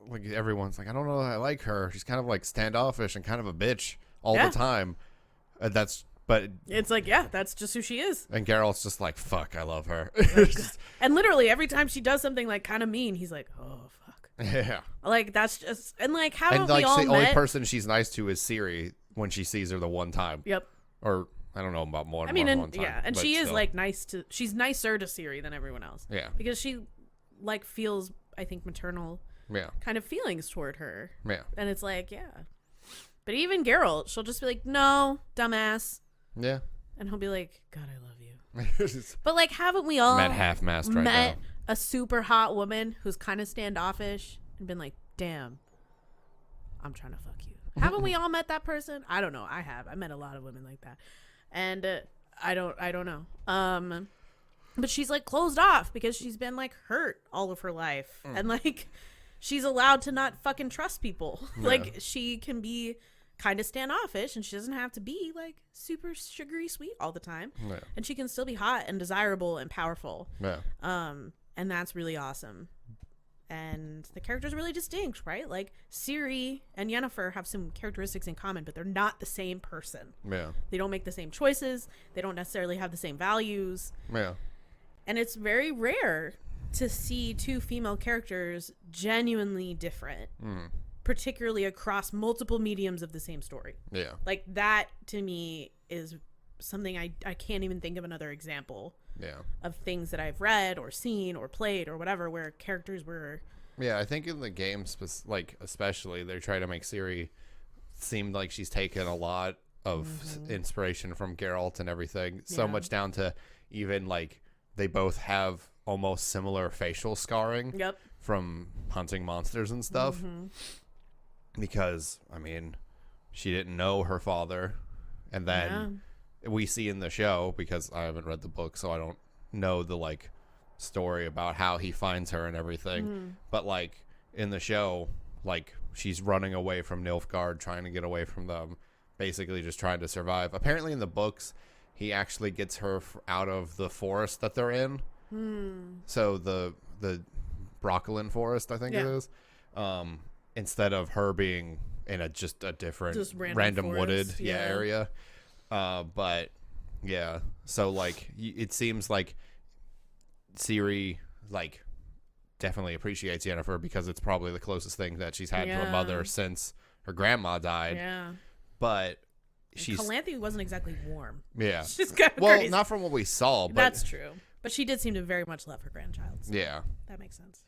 like, everyone's like, I don't know that I like her. She's kind of like standoffish and kind of a bitch all the time. But it's like, that's just who she is. And Geralt's just like, fuck, I love her. And literally every time she does something like kind of mean, he's like, oh fuck. Yeah. Like, that's just, and like, how and have like we all the met? only person she's nice to is Ciri when she sees her the one time. Yep. Or I don't know about more. I mean, one time, and but she is still. like she's nicer to Ciri than everyone else. Yeah. Because she like feels, I think, maternal kind of feelings toward her. Yeah. And it's like, But even Geralt, she'll just be like, no, dumbass. Yeah. And he'll be like, God, I love you. But like, haven't we all met half-mast right now. A super hot woman who's kind of standoffish and been like, damn, I'm trying to fuck you. Haven't we all met that person? I don't know. I have. I met a lot of women like that. And I don't know. But she's like closed off because she's been like hurt all of her life. And like, she's allowed to not fucking trust people. Yeah. Like, she can be kind of standoffish and she doesn't have to be like super sugary sweet all the time. Yeah. And she can still be hot and desirable and powerful. Yeah. And that's really awesome. And the characters are really distinct, right? Like, Ciri and Yennefer have some characteristics in common, but they're not the same person. Yeah. They don't make the same choices. They don't necessarily have the same values. Yeah. And it's very rare to see two female characters genuinely different, particularly across multiple mediums of the same story. Yeah. Like, that to me is something I can't even think of another example of things that I've read or seen or played or whatever where characters were. Yeah, I think in the games, like, especially, they try to make Ciri seem like she's taken a lot of inspiration from Geralt and everything. So much down to even, like, they both have almost similar facial scarring from hunting monsters and stuff. Because, I mean, she didn't know her father. And then we see in the show, because I haven't read the book, so I don't know the, like, story about how he finds her and everything. But, like, in the show, like, she's running away from Nilfgaard, trying to get away from them. basically just trying to survive. Apparently in the books, he actually gets her out of the forest that they're in. So the Broccolin forest, I think it is. Instead of her being in a different just random wooded forest, area. But yeah, so like it seems like Ciri like definitely appreciates Yennefer because it's probably the closest thing that she's had to a mother since her grandma died. Yeah. But she's Calanthe wasn't exactly warm. Yeah. She's kind of well, crazy. not from what we saw, but that's true. But she did seem to very much love her grandchild. So yeah. that makes sense.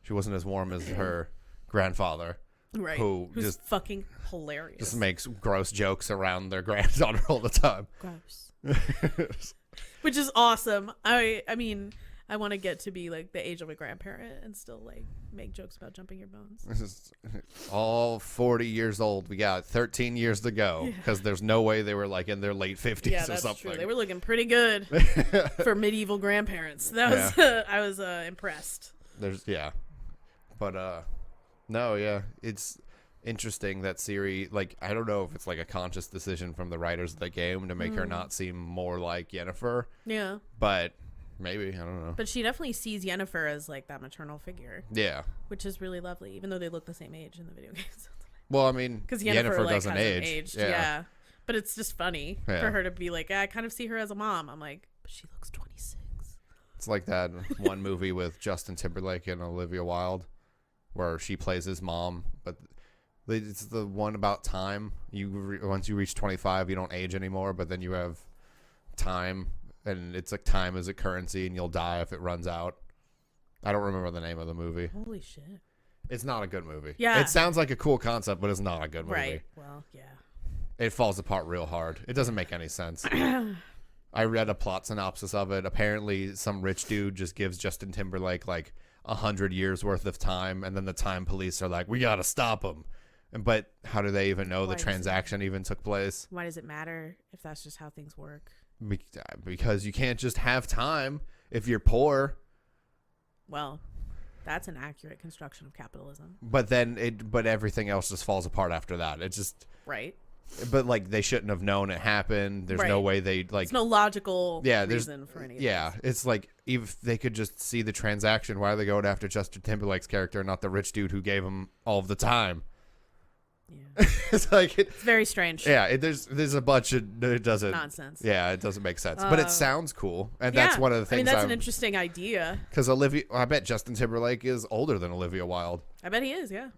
She wasn't as warm as her grandfather. Right. Who's just fucking hilarious. Just makes gross jokes around their granddaughter all the time. Gross. Which is awesome. I mean, I want to get to be like the age of a grandparent and still like make jokes about jumping your bones. This is all 40 years old. We got 13 years to go because there's no way they were like in their late 50s or something. True. They were looking pretty good for medieval grandparents. That was I was impressed. But no, yeah, it's interesting that Ciri, like, I don't know if it's like a conscious decision from the writers of the game to make her not seem more like Yennefer. Yeah. But maybe, I don't know. But she definitely sees Yennefer as like that maternal figure. Yeah. Which is really lovely, even though they look the same age in the video games. Well, I mean, because Yennefer like, doesn't age. Aged. Yeah. But it's just funny for her to be like, I kind of see her as a mom. I'm like, but she looks 26. It's like that one movie with Justin Timberlake and Olivia Wilde where she plays his mom, but it's the one about time. Once you reach 25, you don't age anymore, but then you have time, and it's like time is a currency, and you'll die if it runs out. I don't remember the name of the movie. Holy shit. It's not a good movie. Yeah. It sounds like a cool concept, but it's not a good movie. Right. Well, yeah. It falls apart real hard. It doesn't make any sense. I read a plot synopsis of it. Apparently, some rich dude just gives Justin Timberlake like 100 years worth of time, and then the time police are like, we gotta stop him. But how do they even know the transaction even took place? Why does it matter if that's just how things work? Because you can't just have time if you're poor. Well, that's an accurate construction of capitalism. But but everything else just falls apart after that. It just right. But like they shouldn't have known it happened. There's no way they like. There's no logical reason for anything. Yeah, it's like if they could just see the transaction, why are they going after Justin Timberlake's character, not the rich dude who gave him all of the time? Yeah. It's like it's very strange. Yeah, there's a bunch of it doesn't nonsense. Yeah, it doesn't make sense, but it sounds cool, and that's one of the things. I mean, that's an interesting idea. Because I bet Justin Timberlake is older than Olivia Wilde. I bet he is. Yeah.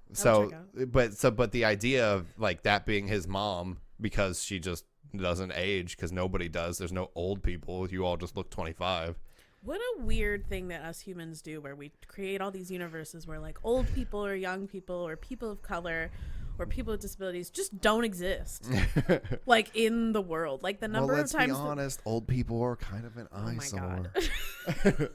But the idea of like that being his mom because she just doesn't age because nobody does. There's no old people. You all just look 25. What a weird thing that us humans do, where we create all these universes where like old people or young people or people of color or people with disabilities just don't exist, like in the world. Like the number of times. Let's be honest, old people are kind of an eyesore. Oh my god.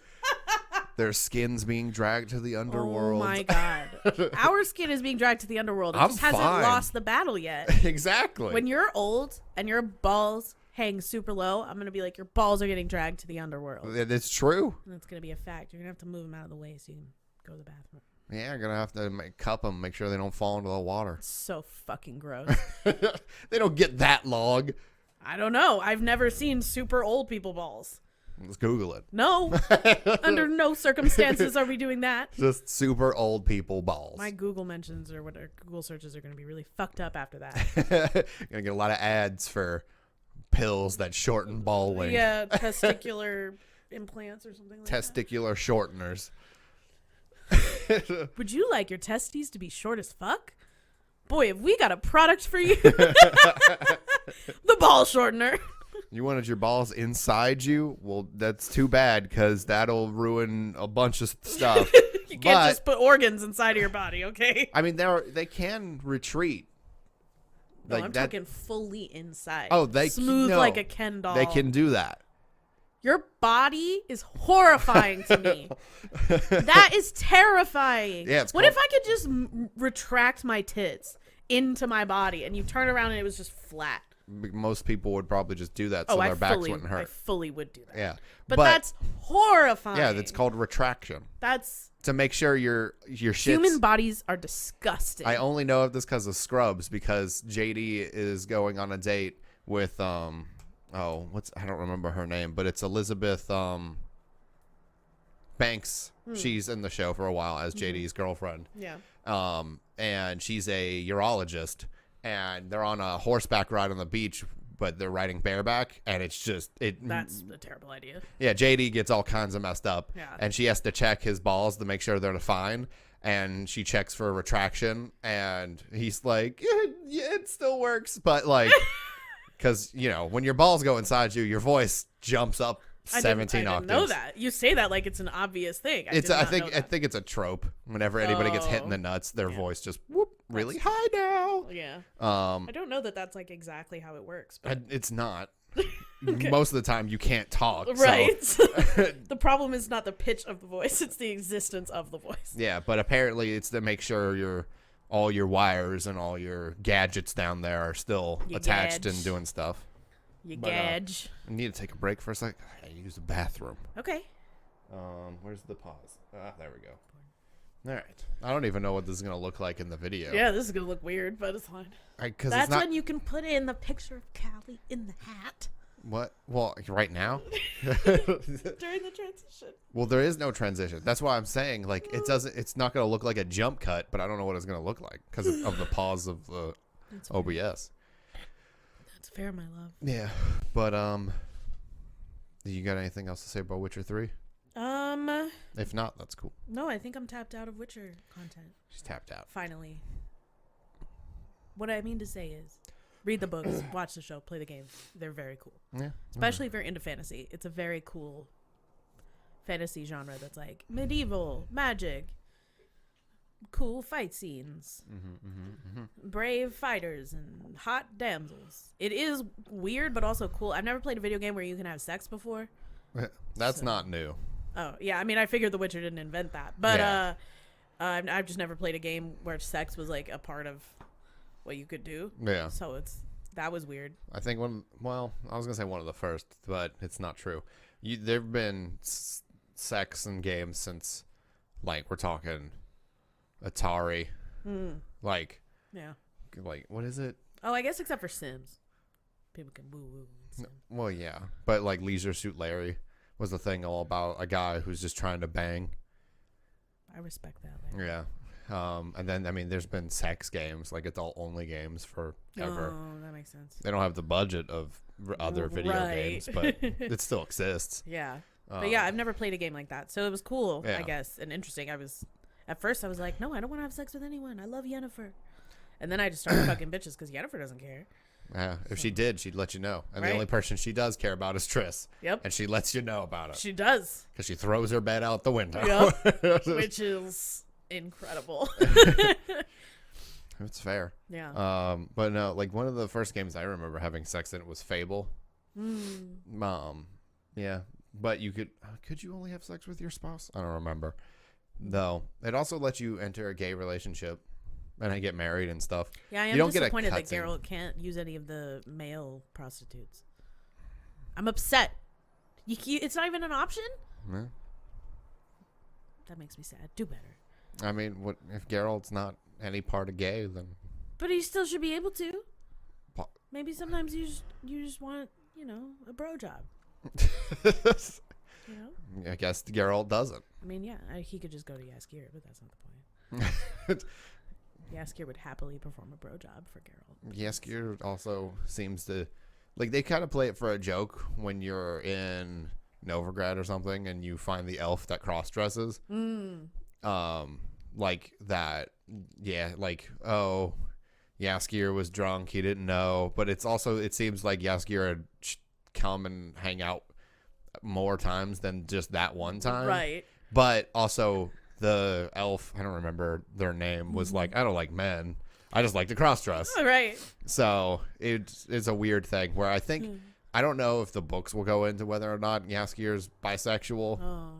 Their skin's being dragged to the underworld. Oh my god. Our skin is being dragged to the underworld. It just hasn't lost the battle yet. Exactly. When you're old and your balls hang super low, I'm gonna be like, your balls are getting dragged to the underworld. It's true. And it's gonna be a fact. You're gonna have to move them out of the way so you can go to the bathroom. Yeah, you're gonna have to cup them, make sure they don't fall into the water. It's so fucking gross. They don't get that long. I don't know. I've never seen super old people balls. Let's Google it. No. Under no circumstances are we doing that. Just super old people balls. My Google mentions or whatever Google searches are going to be really fucked up after that. You're gonna get a lot of ads for pills that shorten ball length. Yeah, testicular implants or something like Testicular shorteners. Would you like your testes to be short as fuck? Boy, have we got a product for you. The ball shortener. You wanted your balls inside you? Well, that's too bad because that'll ruin a bunch of stuff. You can't just put organs inside of your body, okay? I mean, they can retreat. No, I'm talking fully inside. Oh, smooth like a Ken doll. They can do that. Your body is horrifying to me. That is terrifying. Yeah, what if I could just retract my tits into my body and you turn around and it was just flat? Most people would probably just do that so their backs wouldn't hurt. I fully would do that. Yeah. But that's horrifying. Yeah, that's called retraction. That's to make sure your shit's... Human bodies are disgusting. I only know of this because of Scrubs, because JD is going on a date with I don't remember her name, but it's Elizabeth Banks. She's in the show for a while as JD's girlfriend. Yeah. And she's a urologist, and they're on a horseback ride on the beach, but they're riding bareback, and it's just that's a terrible idea. Yeah, JD gets all kinds of messed up. Yeah. And she has to check his balls to make sure they're fine, and she checks for a retraction, and he's like, yeah, it still works, but like, because when your balls go inside you, your voice jumps up 17 octaves. I didn't know that. You say that like it's an obvious thing. I think it's a trope. Whenever anybody gets hit in the nuts, their voice just really high now. Yeah. I don't know that that's like exactly how it works. But it's not. Okay. Most of the time you can't talk. Right. So. The problem is not the pitch of the voice; it's the existence of the voice. Yeah, but apparently it's to make sure all your wires and all your gadgets down there are still attached and doing stuff. Gadge. I need to take a break for a sec. I use the bathroom. Okay. Where's the pause? There we go. All right. I don't even know what this is going to look like in the video. Yeah, this is going to look weird, but it's fine. That's when you can put in the picture of Callie in the hat. What? Well, right now? During the transition. Well, there is no transition. That's why I'm saying, like, it's not going to look like a jump cut, but I don't know what it's going to look like because of the pause of the OBS. That's fair, my love. Yeah. But, you got anything else to say about Witcher 3? If not, that's cool. No, I think I'm tapped out of Witcher content. She's tapped out. Finally. What I mean to say is, read the books, watch the show, play the games. They're very cool. Yeah. Especially if you're into fantasy. It's a very cool fantasy genre that's like medieval, magic, cool fight scenes, brave fighters, and hot damsels. It is weird, but also cool. I've never played a video game where you can have sex before. That's not new. Oh, yeah. I mean, I figured The Witcher didn't invent that. But I've just never played a game where sex was like a part of what you could do. Yeah. So that was weird. I think I was going to say one of the first, but it's not true. There've been sex in games since, like, we're talking Atari. Like, yeah. Like, what is it? Oh, I guess except for Sims. People can woo-woo. Well, yeah. But, like, Leisure Suit Larry was the thing all about a guy who's just trying to bang. I respect that. Yeah. And then, I mean, there's been sex games, like adult-only games forever. Oh, that makes sense. They don't have the budget of other video games, but it still exists. Yeah. But yeah, I've never played a game like that. So it was cool, I guess, and interesting. At first I was like, no, I don't want to have sex with anyone. I love Yennefer. And then I just started fucking bitches because Yennefer doesn't care. Yeah, if she did, she'd let you know. And the only person she does care about is Triss. Yep. And she lets you know about it. She does. Because she throws her bed out the window. Yep. Which is incredible. It's fair. Yeah. But no, like one of the first games I remember having sex in was Fable. Yeah. But could you only have sex with your spouse? I don't remember. No. It also lets you enter a gay relationship. And I get married and stuff. Yeah, I am disappointed that Geralt can't use any of the male prostitutes. I'm upset. It's not even an option? Yeah. That makes me sad. Do better. I mean, what if Geralt's not any part of gay, then... But he still should be able to. Maybe sometimes you just want, a bro job. I guess Geralt doesn't. I mean, yeah, he could just go to Jaskier, but that's not the point. Jaskier would happily perform a bro job for Geralt. Jaskier also seems to... Like, they kind of play it for a joke when you're in Novigrad or something and you find the elf that cross-dresses. Like that... Yeah, like, oh, Jaskier was drunk, he didn't know. But it's also... It seems like Jaskier had come and hang out more times than just that one time. Right. But also... The elf, I don't remember their name, was like, I don't like men. I just like to cross-dress. Right. So it's a weird thing where I think, I don't know if the books will go into whether or not Jaskier's bisexual. Oh.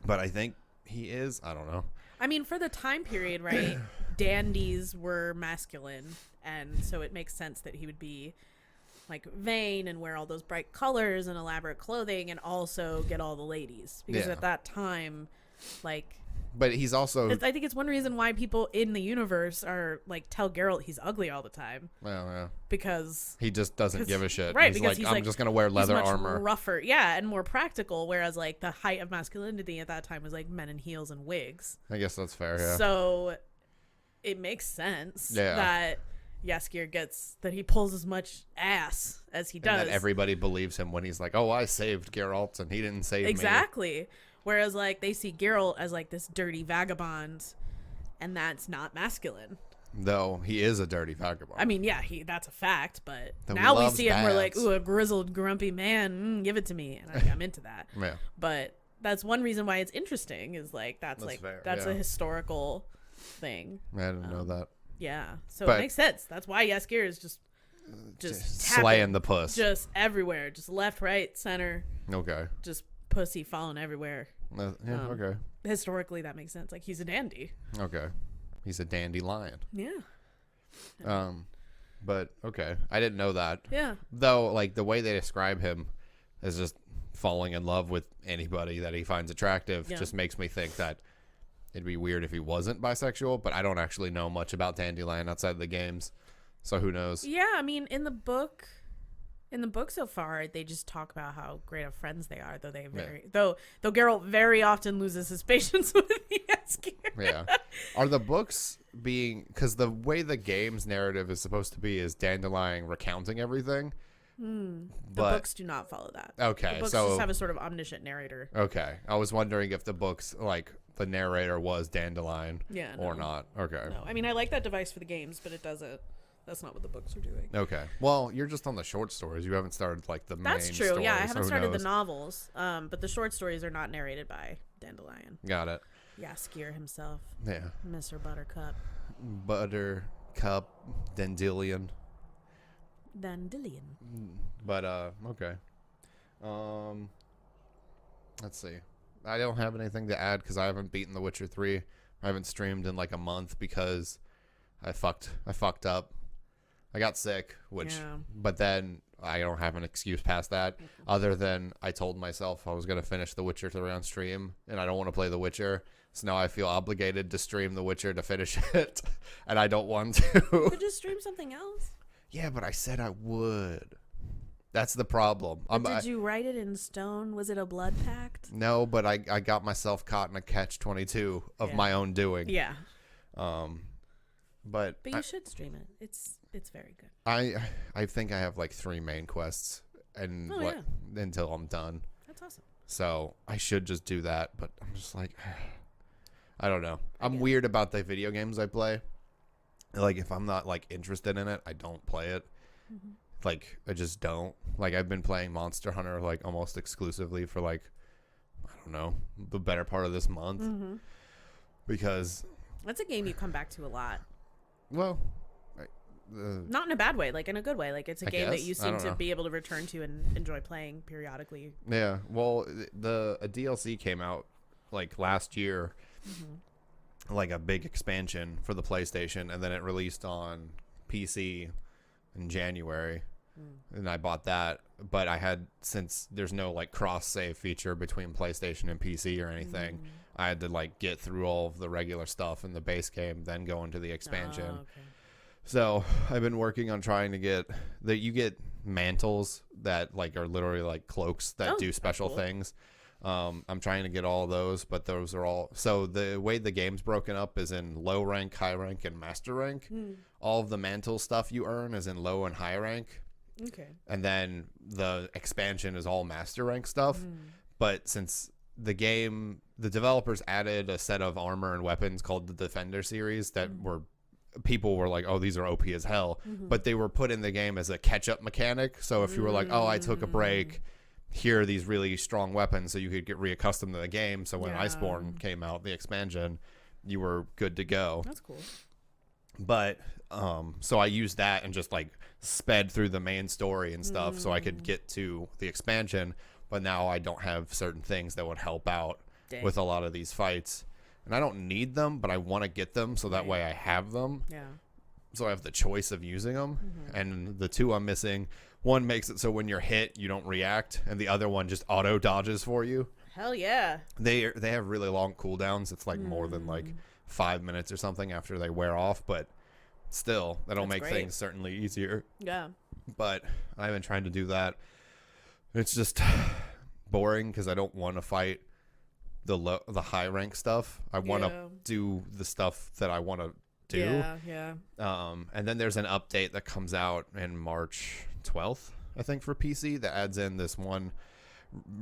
But I think he is. I don't know. I mean, for the time period, right, dandies were masculine. And so it makes sense that he would be like vain and wear all those bright colors and elaborate clothing and also get all the ladies. Because at that time, like... But he's also... I think it's one reason why people in the universe are, like, tell Geralt he's ugly all the time. Well, yeah. Because... He just doesn't give a shit. Right, he's because like, I'm just going to wear leather he's much armor. rougher. Yeah, and more practical, whereas, like, the height of masculinity at that time was, like, men in heels and wigs. I guess that's fair, yeah. So, it makes sense that Jaskier that he pulls as much ass as he does. And that everybody believes him when he's like, oh, I saved Geralt, and he didn't save me. Exactly. Whereas, like, they see Geralt as, like, this dirty vagabond, and that's not masculine. Though he is a dirty vagabond. I mean, yeah, that's a fact, but Though now we see him, we're like, ooh, a grizzled, grumpy man, give it to me, and I'm into that. Yeah. But that's one reason why it's interesting, is, like, that's fair, a historical thing. I didn't know that. Yeah, so it makes sense. That's why Jaskier is just slaying the puss. Just everywhere, just left, right, center. Okay. Just pussy falling everywhere. Okay. Historically, that makes sense. Like, he's a dandy. Okay. He's a dandelion. Yeah. But okay, I didn't know that. Yeah. Though, like, the way they describe him as just falling in love with anybody that he finds attractive just makes me think that it'd be weird if he wasn't bisexual. But I don't actually know much about Dandelion outside of the games, so who knows? Yeah, I mean, in the book so far, they just talk about how great of friends they are. Though Geralt very often loses his patience with Jaskier. Yeah. Are the books because the way the game's narrative is supposed to be is Dandelion recounting everything. The books do not follow that. Okay, the books just have a sort of omniscient narrator. Okay, I was wondering if the books, like, the narrator was Dandelion or not. Okay. No, I mean, I like that device for the games, but it doesn't. That's not what the books are doing. Okay. Well, you're just on the short stories. You haven't started, like, the main That's true. story, Yeah, I haven't started knows? the novels. But the short stories are not narrated by Dandelion. Got it. Jaskier himself. Yeah. Mr. Buttercup. Buttercup. Dandelion. But, okay. Let's see. I don't have anything to add because I haven't beaten The Witcher 3. I haven't streamed in, like, a month because I fucked up. I got sick, but then I don't have an excuse past that other than I told myself I was going to finish The Witcher 3 on stream and I don't want to play The Witcher. So now I feel obligated to stream The Witcher to finish it and I don't want to. You could just stream something else. Yeah, but I said I would. That's the problem. Did you write it in stone? Was it a blood pact? No, but I got myself caught in a catch-22 of my own doing. Yeah. But you should stream it. It's very good. I think I have like 3 main quests and until I'm done. That's awesome. So I should just do that, but I'm just like I don't know. I'm weird about the video games I play. Like if I'm not like interested in it, I don't play it. Mm-hmm. Like I just don't. Like I've been playing Monster Hunter like almost exclusively for like I don't know, the better part of this month. Mm-hmm. Because that's a game you come back to a lot. Well, not in a bad way, like in a good way. Like it's a game that you seem to be able to return to and enjoy playing periodically. Yeah. Well, a DLC came out like last year, like a big expansion for the PlayStation, and then it released on PC in January, and I bought that. But I had, since there's no like cross save feature between PlayStation and PC or anything, I had to like get through all of the regular stuff in the base game, then go into the expansion. Oh, okay. So I've been working on trying to get you get mantles that like are literally like cloaks that do special things. I'm trying to get all those, but those are all, so the way the game's broken up is in low rank, high rank, and master rank. All of the mantle stuff you earn is in low and high rank. Okay. And then the expansion is all master rank stuff. But since the developers added a set of armor and weapons called the Defender series that people were like, oh, these are OP as hell. But they were put in the game as a catch-up mechanic. So if you were like, oh, I took a break, here are these really strong weapons, so you could get reaccustomed to the game. So when Iceborne came out, the expansion, you were good to go. That's cool. But so I used that and just like sped through the main story and stuff so I could get to the expansion. But now I don't have certain things that would help out with a lot of these fights. And I don't need them, but I want to get them so that way I have them. Yeah. So I have the choice of using them. And the 2 I'm missing, one makes it so when you're hit, you don't react. And the other one just auto dodges for you. Hell yeah. They have really long cooldowns. It's like more than like 5 minutes or something after they wear off, but still, that'll make things certainly easier. Yeah. But I've been trying to do that. It's just boring because I don't want to fight the high rank stuff. I want to do the stuff that I want to do. Yeah. And then there's an update that comes out in March 12th, I think, for PC that adds in this one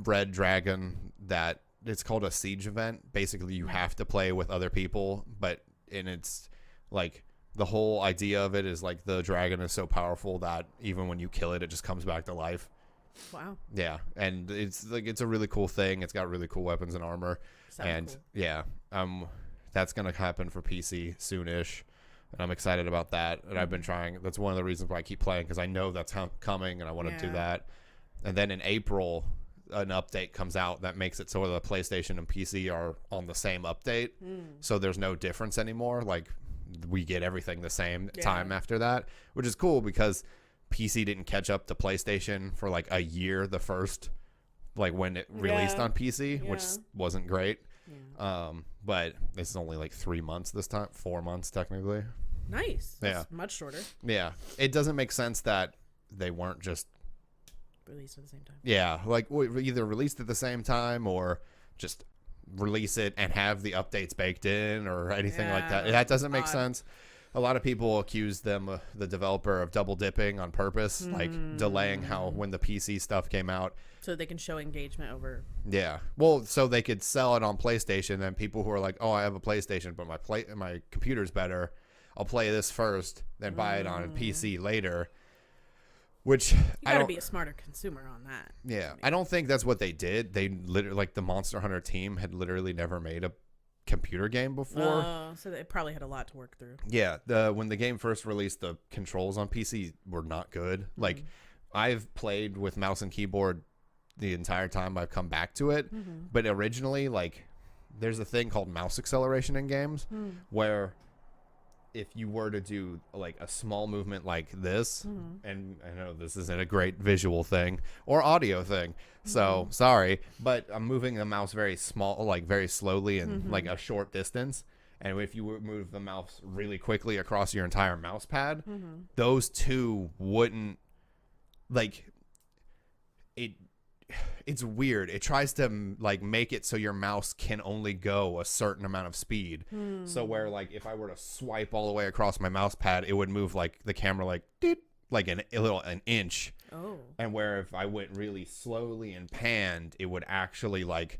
red dragon that it's called a siege event. Basically, you have to play with other people, and it's like the whole idea of it is like the dragon is so powerful that even when you kill it, it just comes back to life. Wow. Yeah, and it's a really cool thing. It's got really cool weapons and armor. Sounds cool. Yeah, that's gonna happen for PC soonish, and I'm excited about that. And I've been trying. That's one of the reasons why I keep playing, because I know that's coming, and I want to do that. And then in April, an update comes out that makes it so the PlayStation and PC are on the same update, so there's no difference anymore. Like, we get everything the same time after that, which is cool because PC didn't catch up to PlayStation for like a year, the first, like when it released on PC, which wasn't great. But it's only like 3 months this time, 4 months technically. Nice. That's much shorter. Yeah. It doesn't make sense that they weren't just released at the same time. Yeah. Like either released at the same time or just release it and have the updates baked in or anything like that. That doesn't make sense. A lot of people accuse them, the developer, of double dipping on purpose, like delaying when the PC stuff came out. So they can show engagement over. Yeah. Well, so they could sell it on PlayStation, and people who are like, oh, I have a PlayStation, but my computer's better. I'll play this first, then buy it on PC later. Which you gotta be a smarter consumer on that. Yeah. I don't think that's what they did. They literally, like the Monster Hunter team had literally never made a computer game before. So they probably had a lot to work through. Yeah. When the game first released, the controls on PC were not good. Like, I've played with mouse and keyboard the entire time I've come back to it. But originally, like, there's a thing called mouse acceleration in games where if you were to do like a small movement like this, and I know this isn't a great visual thing or audio thing, so sorry, but I'm moving the mouse very small, like very slowly and like a short distance. And if you move the mouse really quickly across your entire mouse pad, those two wouldn't, like, it's weird. It tries to like make it so your mouse can only go a certain amount of speed. So where like if I were to swipe all the way across my mouse pad, it would move like the camera like an inch. Oh. And where if I went really slowly and panned, it would actually like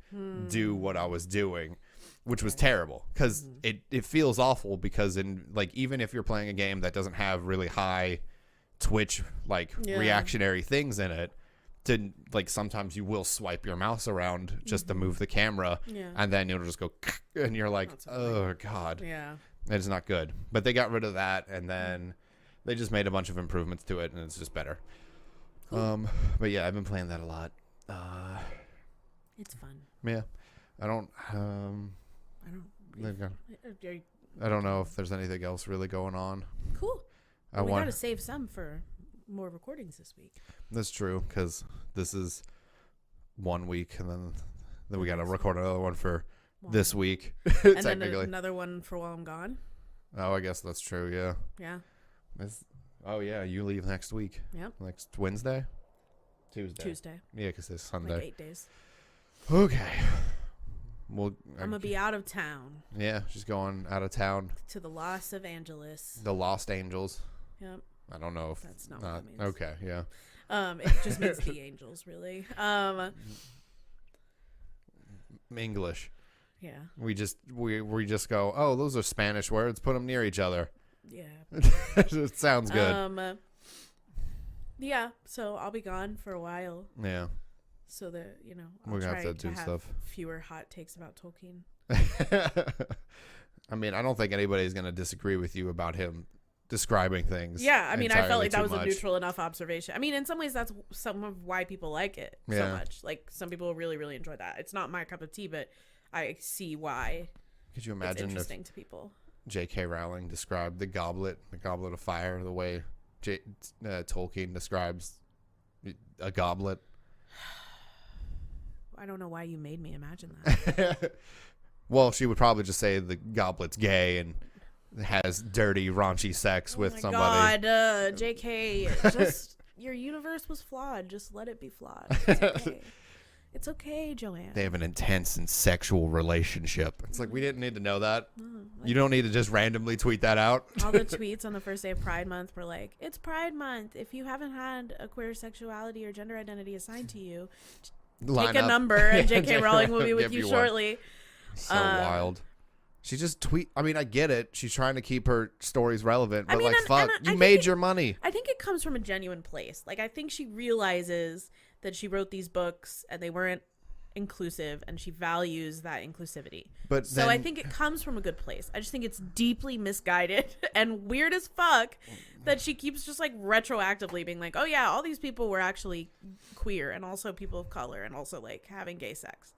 do what I was doing, which was terrible because it feels awful because in like even if you're playing a game that doesn't have really high twitch like reactionary things in it, to like sometimes you will swipe your mouse around just to move the camera, and then it'll just go and you're like, oh god, it's not good. But they got rid of that, and then they just made a bunch of improvements to it, and it's just better. Cool. But yeah, I've been playing that a lot. It's fun. I don't know if there's anything else really going on. Cool. Well, we gotta save some for more recordings this week. That's true, because this is 1 week, and then we got to record another one for this week. And then another one for while I'm gone. Oh, I guess that's true. Yeah. Yeah. You leave next week. Yep. Next Tuesday. Yeah, because it's Sunday. Like 8 days. Okay. Well, I'm gonna be out of town. Yeah, she's going out of town to the Los Angeles. The Lost Angels. Yep. I don't know if that's not what that means. Okay, yeah. It just means the angels, really. English. Yeah. We just go, oh, those are Spanish words. Put them near each other. Yeah. It sounds good. Yeah. So I'll be gone for a while. Yeah. So that we're gonna have to do stuff. Fewer hot takes about Tolkien. I mean, I don't think anybody's gonna disagree with you about him describing things. Yeah, I mean, I felt like that was a neutral enough observation. I mean, in some ways, that's some of why people like it so much. Like, some people really, really enjoy that. It's not my cup of tea, but I see why. Could you imagine it's interesting to people? J.K. Rowling described the goblet of fire, the way Tolkien describes a goblet. I don't know why you made me imagine that. Well, she would probably just say the goblet's gay and has dirty, raunchy sex with somebody. God, JK, just your universe was flawed. Just let it be flawed. It's okay. It's okay, Joanne. They have an intense and sexual relationship. It's like, we didn't need to know that. You don't need to just randomly tweet that out. All the tweets on the first day of Pride Month were like, it's Pride Month. If you haven't had a queer sexuality or gender identity assigned to you, take a number and JK Rowling will be with you shortly. So wild. She just tweet. I mean, I get it. She's trying to keep her stories relevant, but fuck, you made your money. I think it comes from a genuine place. Like, I think she realizes that she wrote these books and they weren't inclusive, and she values that inclusivity. But so I think it comes from a good place. I just think it's deeply misguided and weird as fuck that she keeps just like retroactively being like, oh yeah, all these people were actually queer and also people of color and also like having gay sex.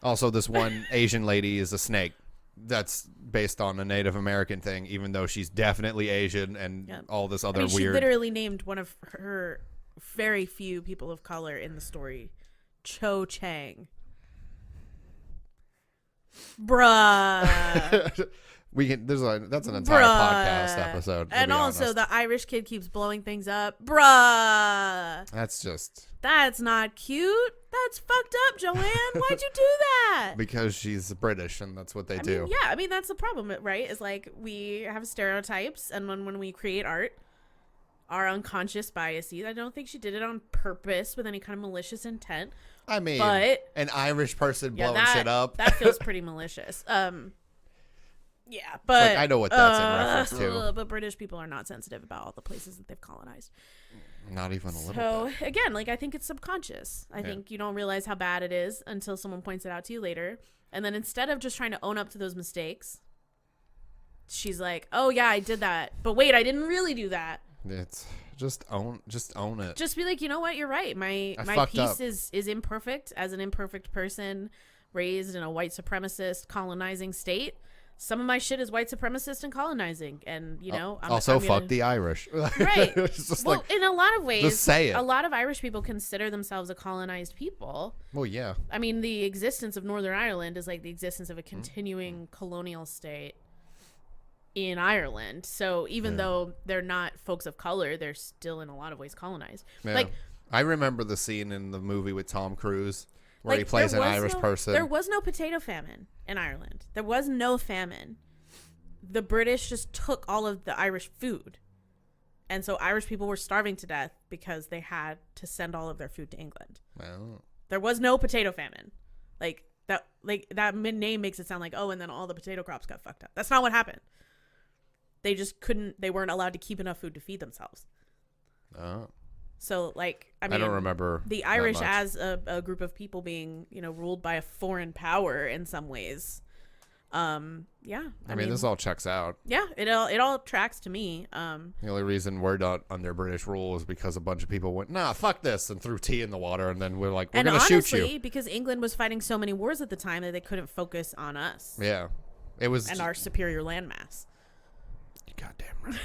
Also, this one Asian lady is a snake. That's based on a Native American thing, even though she's definitely Asian and all this other weird. She literally named one of her very few people of color in the story Cho Chang. Bruh. That's an entire podcast episode. And also the Irish kid keeps blowing things up. Bruh. That's not cute. That's fucked up, Joanne. Why'd you do that? Because she's British and that's what they do. I mean, that's the problem, right? Is like we have stereotypes, and when we create art, our unconscious biases. I don't think she did it on purpose with any kind of malicious intent. I mean, but an Irish person blowing shit up. That feels pretty malicious. Yeah, but like, I know what that's in reference to. But British people are not sensitive about all the places that they've colonized. Not even a little bit. So again, like I think it's subconscious. I think you don't realize how bad it is until someone points it out to you later. And then instead of just trying to own up to those mistakes, she's like, "Oh yeah, I did that. But wait, I didn't really do that." It's just own it. Just be like, you know what? You're right. My piece is imperfect. As an imperfect person raised in a white supremacist colonizing state, some of my shit is white supremacist and colonizing, and you know. Fuck the Irish, right? Well, in a lot of ways, just say it. A lot of Irish people consider themselves a colonized people. Well, yeah. I mean, the existence of Northern Ireland is like the existence of a continuing colonial state in Ireland. So even though they're not folks of color, they're still in a lot of ways colonized. Yeah. Like, I remember the scene in the movie with Tom Cruise where he plays an Irish person. There was no potato famine in Ireland. There was no famine. The British just took all of the Irish food. And so Irish people were starving to death because they had to send all of their food to England. Oh. There was no potato famine. That name makes it sound like, oh, and then all the potato crops got fucked up. That's not what happened. They just they weren't allowed to keep enough food to feed themselves. Oh. So, like, I don't remember the Irish as a group of people being, you know, ruled by a foreign power in some ways. Yeah. I mean, this all checks out. Yeah, it all tracks to me. The only reason we're not under British rule is because a bunch of people went, nah, fuck this, and threw tea in the water, and then we're like, we're going to shoot you. Because England was fighting so many wars at the time that they couldn't focus on us. Yeah. It was. And our superior landmass. Goddamn right.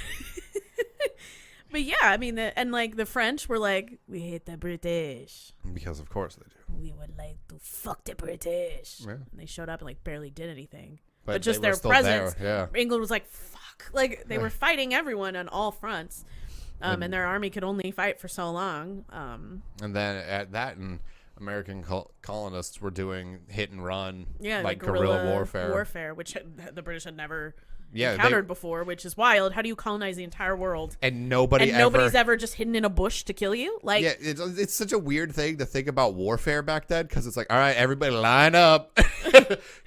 But yeah, I mean, the French were like, we hate the British. Because of course they do. We would like to fuck the British. Yeah. And they showed up and like barely did anything. But just their presence. Yeah. England was like, fuck. Like they were fighting everyone on all fronts. And their army could only fight for so long. And then at that, and American colonists were doing hit and run, like guerrilla warfare, which the British had never encountered before, which is wild. How do you colonize the entire world and nobody's ever just hidden in a bush to kill you? Like, yeah, it's such a weird thing to think about warfare back then, because it's like, all right, everybody line up,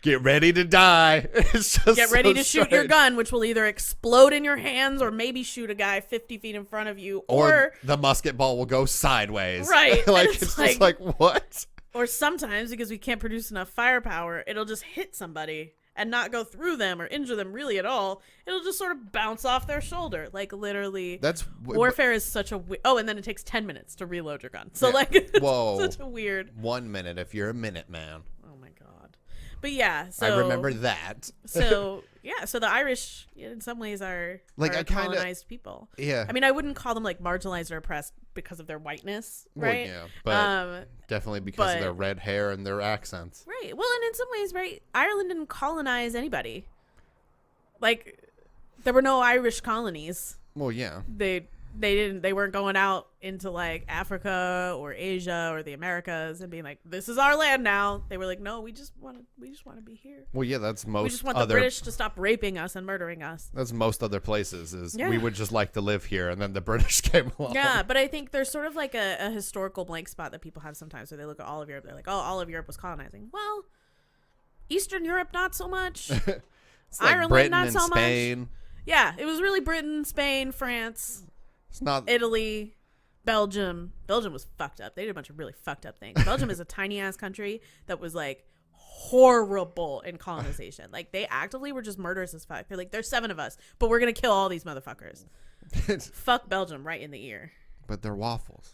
get ready to die. It's just get ready to shoot your gun, which will either explode in your hands or maybe shoot a guy 50 feet in front of you, or the musket ball will go sideways. Right. Like it's just like, what? Or sometimes, because we can't produce enough firepower, it'll just hit somebody and not go through them or injure them really at all. It'll just sort of bounce off their shoulder. Like, literally, warfare is such a and then it takes 10 minutes to reload your gun. So, whoa, such a weird. 1 minute if you're a minute man. Oh, my God. But, yeah. So I remember that. So, Yeah, so the Irish, in some ways, are Like, are colonized people. Yeah. I mean, I wouldn't call them like marginalized or oppressed because of their whiteness, right? Well, yeah, but definitely because of their red hair and their accents. Right. Well, and in some ways, right, Ireland didn't colonize anybody. Like, there were no Irish colonies. Well, yeah. They weren't going out into like Africa or Asia or the Americas and being like, this is our land now. They were like, no, we just want to be here. Well, yeah, that's most we just want the British to stop raping us and murdering us. That's most other places we would just like to live here, and then the British came along. Yeah, but I think there's sort of like a historical blank spot that people have sometimes where they look at all of Europe, they're like, oh, all of Europe was colonizing. Well, Eastern Europe, not so much. It's like Ireland, Britain not and so Spain. much. Yeah, it was really Britain, Spain, France. It's not Italy, Belgium. Belgium was fucked up. They did a bunch of really fucked up things. Belgium is a tiny ass country that was like horrible in colonization. Like they actively were just murderous as fuck. They're like, there's 7 of us, but we're gonna kill all these motherfuckers. Fuck Belgium right in the ear. But they're waffles.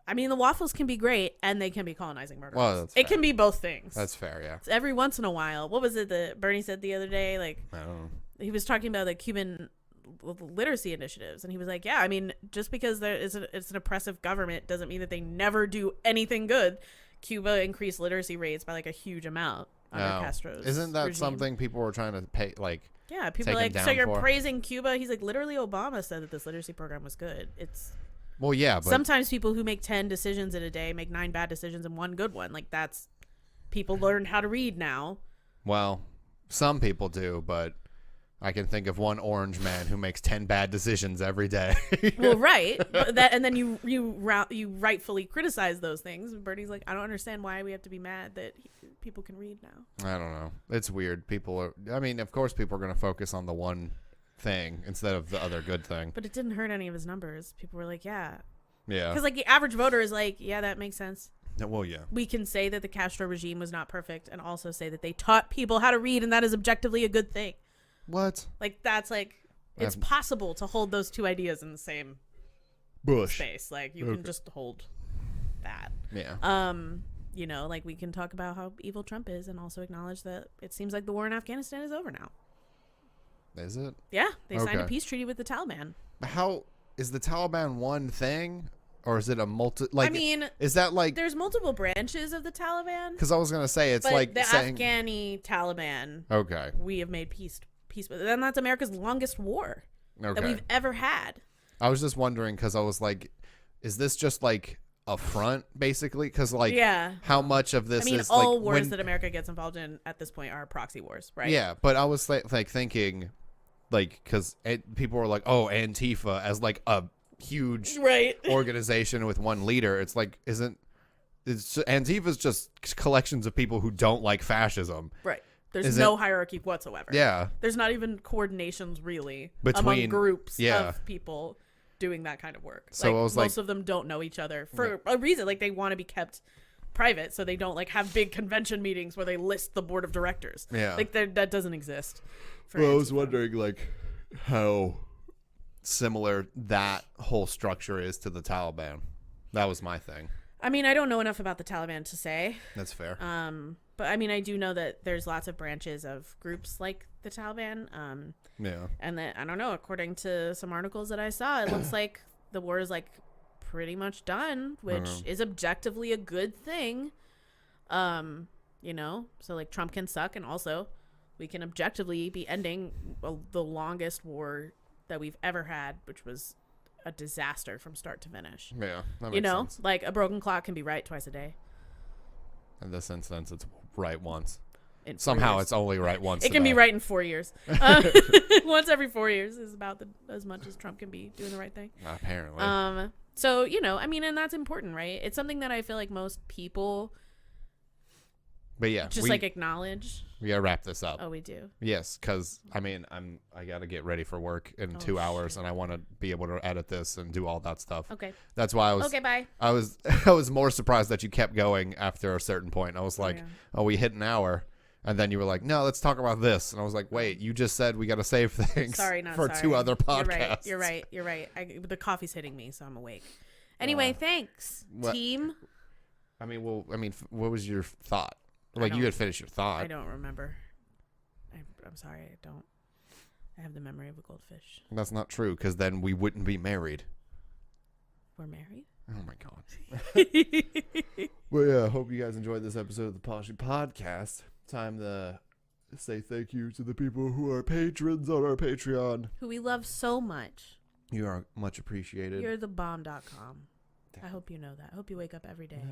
I mean, the waffles can be great and they can be colonizing murderers. Well, it can be both things. That's fair, yeah. So every once in a while. What was it that Bernie said the other day? Like, I don't know. He was talking about the Cuban literacy initiatives, and he was like, yeah, I mean, just because it's an oppressive government doesn't mean that they never do anything good. Cuba increased literacy rates by like a huge amount under Castro's Isn't that regime. Something people were trying to pay, like, yeah, people are like, so you're praising Cuba? He's like, literally Obama said that this literacy program was good. It's well, yeah, but sometimes people who make 10 decisions in a day make 9 bad decisions and 1 good one. Like, that's people learn how to read now. Well, some people do, but I can think of one orange man who makes 10 bad decisions every day. Well, right. But and then you rightfully criticize those things. And Bernie's like, I don't understand why we have to be mad that people can read now. I don't know. It's weird. I mean, of course people are going to focus on the one thing instead of the other good thing. But it didn't hurt any of his numbers. People were like, yeah. Yeah. Because like the average voter is like, yeah, that makes sense. Well, yeah. We can say that the Castro regime was not perfect and also say that they taught people how to read, and that is objectively a good thing. What? Like, that's like, it's possible to hold those 2 ideas in the same space. Like, you can just hold that. Yeah. You know, like, we can talk about how evil Trump is and also acknowledge that it seems like the war in Afghanistan is over now. Is it? Yeah. They signed a peace treaty with the Taliban. How is the Taliban one thing? Or is it a I mean, is that like there's multiple branches of the Taliban? Because I was gonna say it's but like the Afghani Taliban. Okay. We have made peace with, and that's America's longest war that we've ever had. I was just wondering because I was like, is this just like a front basically? Because like, how much of this is all like wars that America gets involved in at this point are proxy wars, right? Yeah, but I was like thinking, like, because people were like, oh, Antifa as like a huge organization with one leader. It's like, Antifa's just collections of people who don't like fascism. Right. There's no hierarchy whatsoever. Yeah. There's not even coordinations really between among groups of people doing that kind of work. So like, I was most of them don't know each other for a reason. Like, they want to be kept private, so they don't like have big convention meetings where they list the board of directors. Yeah. Like, that doesn't exist. Well, I was wondering like how similar that whole structure is to the Taliban. That was my thing. I mean, I don't know enough about the Taliban to say. That's fair. But I mean, I do know that there's lots of branches of groups like the Taliban. Yeah. And that, I don't know, according to some articles that I saw, it looks like the war is like pretty much done, which is objectively a good thing. You know, so like Trump can suck, and also we can objectively be ending the longest war that we've ever had, which was a disaster from start to finish. Yeah, that makes sense. Like a broken clock can be right twice a day. In this instance, it's right once. Somehow it's only right once. It can be right in 4 years. Once every 4 years is about as much as Trump can be doing the right thing. Apparently. So, you know, I mean, and that's important, right? It's something that I feel like most people but yeah, just like acknowledge. We gotta wrap this up. Oh, we do. Yes, because I mean, I gotta get ready for work in 2 hours, and I want to be able to edit this and do all that stuff. Okay. That's why I was. Okay, bye. I was more surprised that you kept going after a certain point. I was like, oh, we hit an hour, and then you were like, no, let's talk about this, and I was like, wait, you just said we gotta save things. For 2 other podcasts. You're right. The coffee's hitting me, so I'm awake. Anyway, thanks, team. I mean, what was your thought? Like, you had finished your thought. I don't remember. but I'm sorry, I don't. I have the memory of a goldfish. That's not true, because then we wouldn't be married. We're married? Oh, my God. Well, yeah, I hope you guys enjoyed this episode of the Polishing Podcast. Time to say thank you to the people who are patrons on our Patreon. Who we love so much. You are much appreciated. You're the bomb.com. I hope you know that. I hope you wake up every day.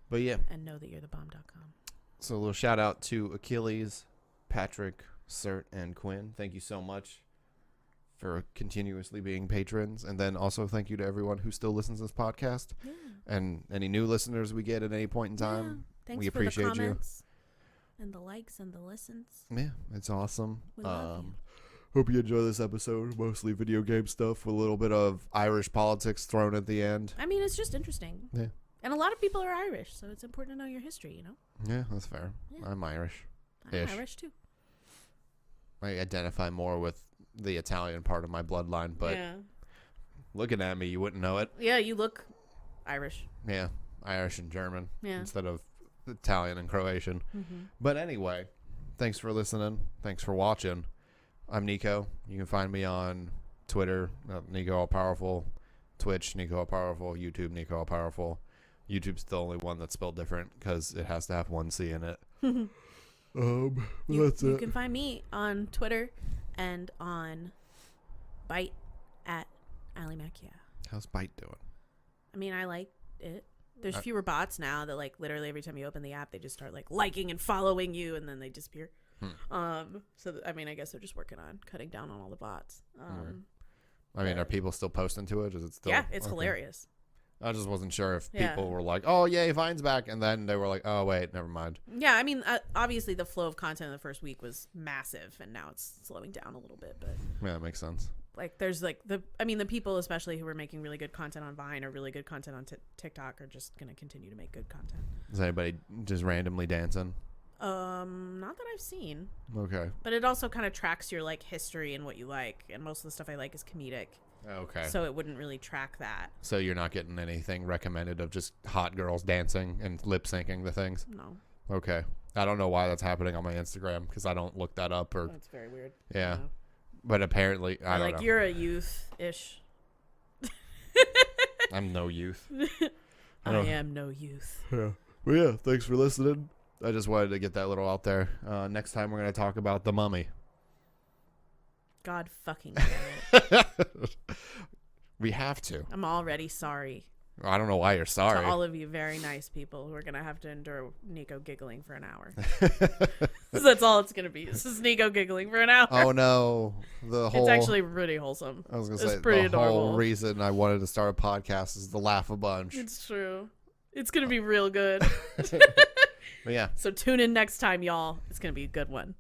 But yeah. And know that you're the bomb.com. So a little shout out to Achilles, Patrick, Cert, and Quinn. Thank you so much for continuously being patrons. And then also thank you to everyone who still listens to this podcast. Yeah. And any new listeners we get at any point in time. Yeah. Thanks we for appreciate the comments and the likes and the listens. Yeah, it's awesome. We love you. Hope you enjoy this episode. Mostly video game stuff with a little bit of Irish politics thrown at the end. I mean, it's just interesting. Yeah. And a lot of people are Irish, so it's important to know your history, you know? Yeah, that's fair. Yeah. I'm Irish. I'm Irish, too. I identify more with the Italian part of my bloodline, but looking at me, you wouldn't know it. Yeah, you look Irish. Yeah, Irish and German instead of Italian and Croatian. Mm-hmm. But anyway, thanks for listening. Thanks for watching. I'm Nico. You can find me on Twitter, Nico All Powerful, Twitch, Nico All Powerful, YouTube, Nico All Powerful. YouTube's the only one that's spelled different because it has to have one C in it. That's it. You can find me on Twitter and on Byte at Ali Macchia. How's Byte doing? I mean, I like it. There's fewer bots now that like literally every time you open the app, they just start like liking and following you, and then they disappear. I mean, I guess they're just working on cutting down on all the bots. I mean, are people still posting to it? Is it still? Yeah, it's hilarious. I just wasn't sure if people were like, "Oh, yay, Vine's back," and then they were like, "Oh, wait, never mind." Yeah, I mean, obviously the flow of content in the first week was massive, and now it's slowing down a little bit. But yeah, it makes sense. Like, there's like the people especially who are making really good content on Vine or really good content on TikTok are just gonna continue to make good content. Is anybody just randomly dancing? Not that I've seen. Okay. But it also kind of tracks your like history and what you like, and most of the stuff I like is comedic. Okay. So it wouldn't really track that. So you're not getting anything recommended of just hot girls dancing and lip syncing the things? No. Okay. I don't know why that's happening on my Instagram because I don't look that up or. That's very weird. Yeah. But apparently, I don't know. You're a youth-ish. I'm no youth. I am no youth. Yeah. Well, yeah. Thanks for listening. I just wanted to get that little out there. Next time we're going to talk about The Mummy. God fucking damn it. We have to. I'm already sorry. I don't know why you're sorry. To all of you very nice people who are going to have to endure Nico giggling for an hour. That's all it's going to be. This is Nico giggling for an hour. Oh, no. It's actually pretty wholesome. I was going to say, pretty the adorable. whole reason I wanted to start a podcast is to laugh a bunch. It's true. It's going to be real good. But yeah. So tune in next time, y'all. It's going to be a good one.